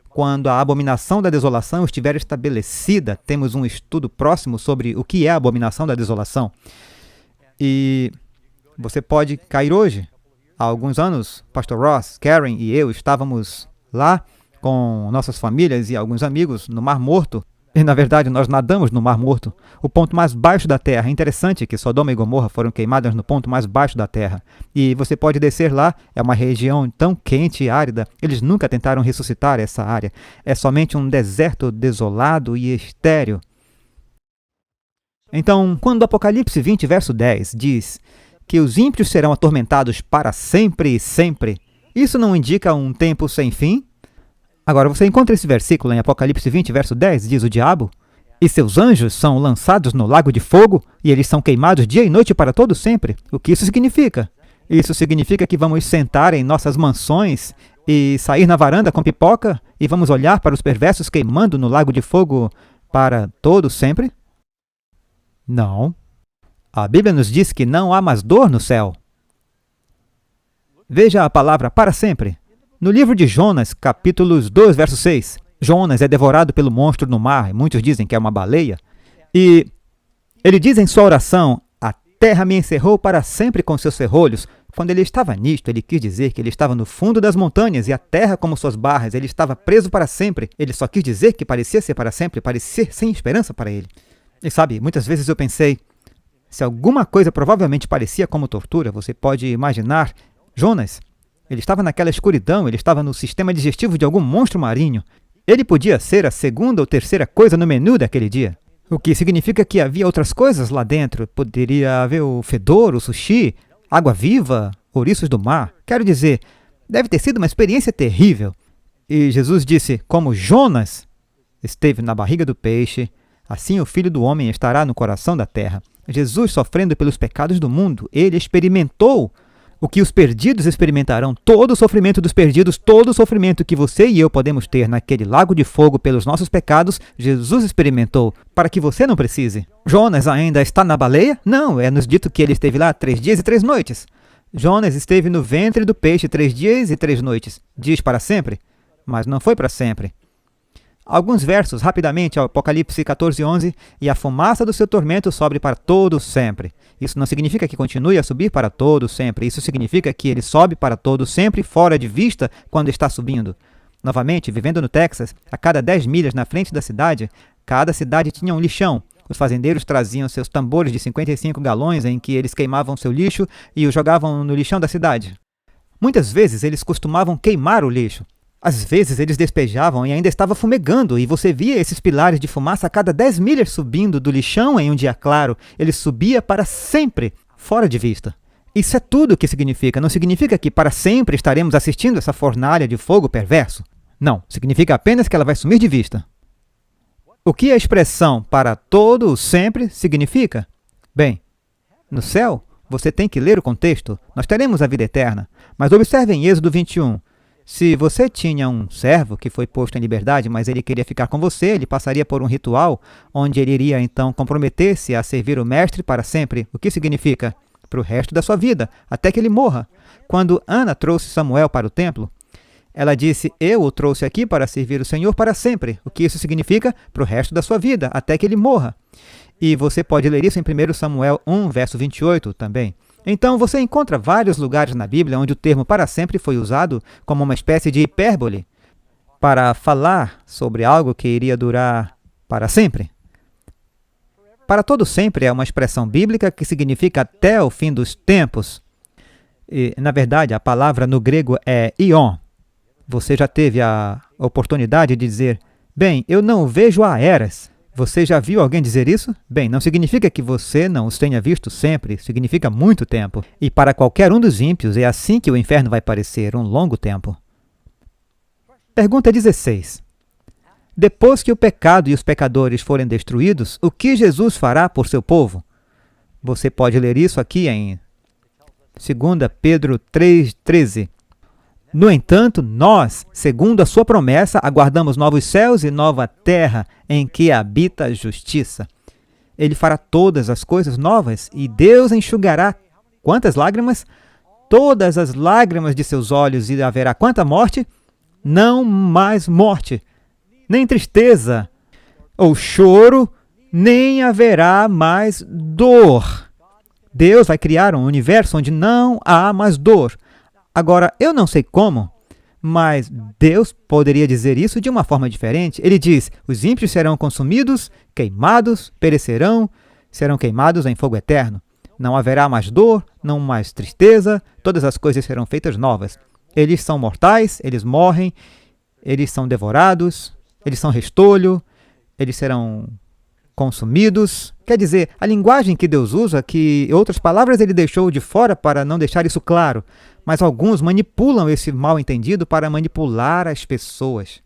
quando a abominação da desolação estiver estabelecida. Temos um estudo próximo sobre o que é a abominação da desolação. E você pode cair hoje. Há alguns anos, Pastor Ross, Karen e eu estávamos lá com nossas famílias e alguns amigos no Mar Morto. E, na verdade, nós nadamos no Mar Morto, o ponto mais baixo da Terra. É interessante que Sodoma e Gomorra foram queimadas no ponto mais baixo da Terra. E você pode descer lá, é uma região tão quente e árida. Eles nunca tentaram ressuscitar essa área. É somente um deserto desolado e estéril. Então, quando Apocalipse 20, verso 10, diz que os ímpios serão atormentados para sempre e sempre, isso não indica um tempo sem fim? Agora, você encontra esse versículo em Apocalipse 20, verso 10, diz o diabo, e seus anjos são lançados no lago de fogo, e eles são queimados dia e noite para todo sempre. O que isso significa? Isso significa que vamos sentar em nossas mansões e sair na varanda com pipoca e vamos olhar para os perversos queimando no lago de fogo para todo sempre? Não. A Bíblia nos diz que não há mais dor no céu. Veja a palavra para sempre. No livro de Jonas, capítulos 2, verso 6, Jonas é devorado pelo monstro no mar, e muitos dizem que é uma baleia, e ele diz em sua oração, a terra me encerrou para sempre com seus ferrolhos. Quando ele estava nisto, ele quis dizer que ele estava no fundo das montanhas, e a terra como suas barras, ele estava preso para sempre. Ele só quis dizer que parecia ser para sempre, parecia ser sem esperança para ele. E sabe, muitas vezes eu pensei, se alguma coisa provavelmente parecia como tortura, você pode imaginar Jonas. Ele estava naquela escuridão, ele estava no sistema digestivo de algum monstro marinho. Ele podia ser a segunda ou terceira coisa no menu daquele dia. O que significa que havia outras coisas lá dentro. Poderia haver o fedor, o sushi, água viva, ouriços do mar. Quero dizer, deve ter sido uma experiência terrível. E Jesus disse, como Jonas esteve na barriga do peixe, assim o Filho do Homem estará no coração da terra. Jesus, sofrendo pelos pecados do mundo, ele experimentou o que os perdidos experimentarão, todo o sofrimento dos perdidos, todo o sofrimento que você e eu podemos ter naquele lago de fogo pelos nossos pecados, Jesus experimentou, para que você não precise. Jonas ainda está na baleia? Não, é nos dito que ele esteve lá 3 dias e 3 noites. Jonas esteve no ventre do peixe 3 dias e 3 noites. Diz para sempre? Mas não foi para sempre. Alguns versos, rapidamente, ao Apocalipse 14, 11, e a fumaça do seu tormento sobe para todo sempre. Isso não significa que continue a subir para todo sempre. Isso significa que ele sobe para todo sempre, fora de vista, quando está subindo. Novamente, vivendo no Texas, a cada 10 milhas na frente da cidade, cada cidade tinha um lixão. Os fazendeiros traziam seus tambores de 55 galões em que eles queimavam seu lixo e o jogavam no lixão da cidade. Muitas vezes, eles costumavam queimar o lixo. Às vezes eles despejavam e ainda estava fumegando, e você via esses pilares de fumaça a cada 10 milhas subindo do lixão em um dia claro. Ele subia para sempre, fora de vista. Isso é tudo o que significa. Não significa que para sempre estaremos assistindo essa fornalha de fogo perverso. Não, significa apenas que ela vai sumir de vista. O que a expressão para todo o sempre significa? Bem, no céu, você tem que ler o contexto. Nós teremos a vida eterna. Mas observe em Êxodo 21. Se você tinha um servo que foi posto em liberdade, mas ele queria ficar com você, ele passaria por um ritual onde ele iria então comprometer-se a servir o mestre para sempre. O que significa? Para o resto da sua vida, até que ele morra. Quando Ana trouxe Samuel para o templo, ela disse, eu o trouxe aqui para servir o Senhor para sempre. O que isso significa? Para o resto da sua vida, até que ele morra. E você pode ler isso em 1 Samuel 1, verso 28 também. Então, você encontra vários lugares na Bíblia onde o termo para sempre foi usado como uma espécie de hipérbole para falar sobre algo que iria durar para sempre. Para todo sempre é uma expressão bíblica que significa até o fim dos tempos. E, na verdade, a palavra no grego é ion. Você já teve a oportunidade de dizer, bem, eu não o vejo há eras. Você já viu alguém dizer isso? Bem, não significa que você não os tenha visto sempre, significa muito tempo. E para qualquer um dos ímpios é assim que o inferno vai parecer, um longo tempo. Pergunta 16. Depois que o pecado e os pecadores forem destruídos, o que Jesus fará por seu povo? Você pode ler isso aqui em 2 Pedro 3,13. No entanto, nós, segundo a sua promessa, aguardamos novos céus e nova terra em que habita a justiça. Ele fará todas as coisas novas e Deus enxugará quantas lágrimas? Todas as lágrimas de seus olhos, e haverá quanta morte? Não mais morte, nem tristeza ou choro, nem haverá mais dor. Deus vai criar um universo onde não há mais dor. Agora, eu não sei como, mas Deus poderia dizer isso de uma forma diferente. Ele diz, os ímpios serão consumidos, queimados, perecerão, serão queimados em fogo eterno. Não haverá mais dor, não mais tristeza, todas as coisas serão feitas novas. Eles são mortais, eles morrem, eles são devorados, eles são restolho, eles serão consumidos. Quer dizer, a linguagem que Deus usa, que outras palavras ele deixou de fora para não deixar isso claro, mas alguns manipulam esse mal-entendido para manipular as pessoas.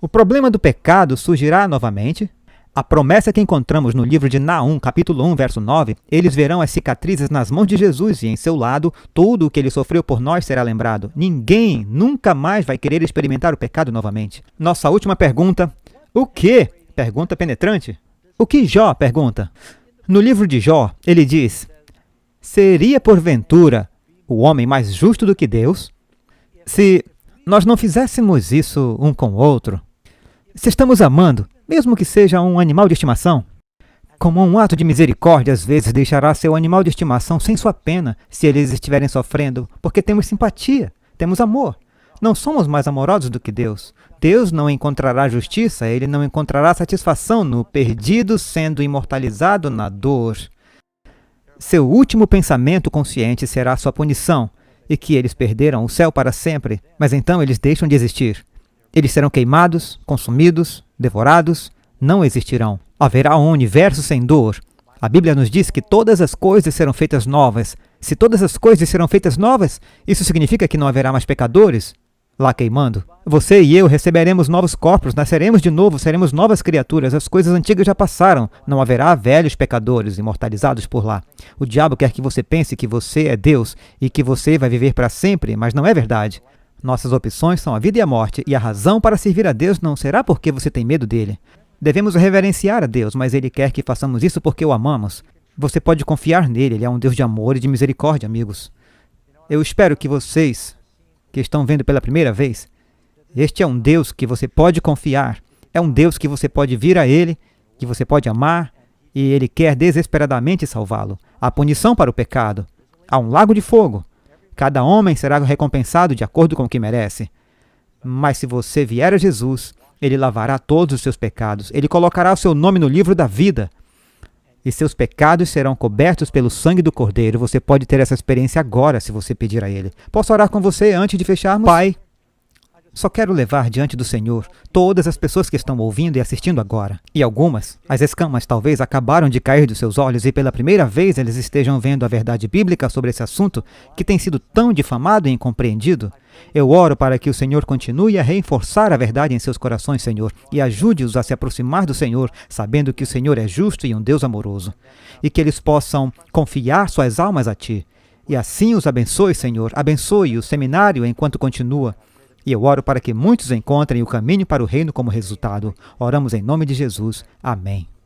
O problema do pecado surgirá novamente. A promessa que encontramos no livro de Naum, capítulo 1, verso 9, eles verão as cicatrizes nas mãos de Jesus e em seu lado, tudo o que ele sofreu por nós será lembrado. Ninguém nunca mais vai querer experimentar o pecado novamente. Nossa última pergunta, o que? Pergunta penetrante. O que Jó pergunta? No livro de Jó, ele diz, seria porventura o homem mais justo do que Deus? Se nós não fizéssemos isso um com o outro, se estamos amando, mesmo que seja um animal de estimação, como um ato de misericórdia, às vezes deixará seu animal de estimação sem sua pena, se eles estiverem sofrendo, porque temos simpatia, temos amor. Não somos mais amorosos do que Deus. Deus não encontrará justiça, ele não encontrará satisfação no perdido sendo imortalizado na dor. Seu último pensamento consciente será sua punição, e que eles perderam o céu para sempre, mas então eles deixam de existir. Eles serão queimados, consumidos, devorados, não existirão. Haverá um universo sem dor. A Bíblia nos diz que todas as coisas serão feitas novas. Se todas as coisas serão feitas novas, isso significa que não haverá mais pecadores lá queimando. Você e eu receberemos novos corpos, nasceremos de novo, seremos novas criaturas. As coisas antigas já passaram. Não haverá velhos pecadores imortalizados por lá. O diabo quer que você pense que você é Deus e que você vai viver para sempre, mas não é verdade. Nossas opções são a vida e a morte, e a razão para servir a Deus não será porque você tem medo dele. Devemos reverenciar a Deus, mas ele quer que façamos isso porque o amamos. Você pode confiar nele, ele é um Deus de amor e de misericórdia, amigos. Eu espero que vocês, que estão vendo pela primeira vez, este é um Deus que você pode confiar. É um Deus que você pode vir a ele, que você pode amar, e ele quer desesperadamente salvá-lo. Há punição para o pecado. Há um lago de fogo. Cada homem será recompensado de acordo com o que merece. Mas se você vier a Jesus, ele lavará todos os seus pecados. Ele colocará o seu nome no livro da vida. E seus pecados serão cobertos pelo sangue do Cordeiro. Você pode ter essa experiência agora, se você pedir a ele. Posso orar com você antes de fecharmos? Pai, só quero levar diante do Senhor todas as pessoas que estão ouvindo e assistindo agora. E algumas, as escamas talvez acabaram de cair dos seus olhos e pela primeira vez eles estejam vendo a verdade bíblica sobre esse assunto que tem sido tão difamado e incompreendido. Eu oro para que o Senhor continue a reforçar a verdade em seus corações, Senhor, e ajude-os a se aproximar do Senhor, sabendo que o Senhor é justo e um Deus amoroso, e que eles possam confiar suas almas a Ti. E assim os abençoe, Senhor. Abençoe o seminário enquanto continua. E eu oro para que muitos encontrem o caminho para o reino como resultado. Oramos em nome de Jesus. Amém.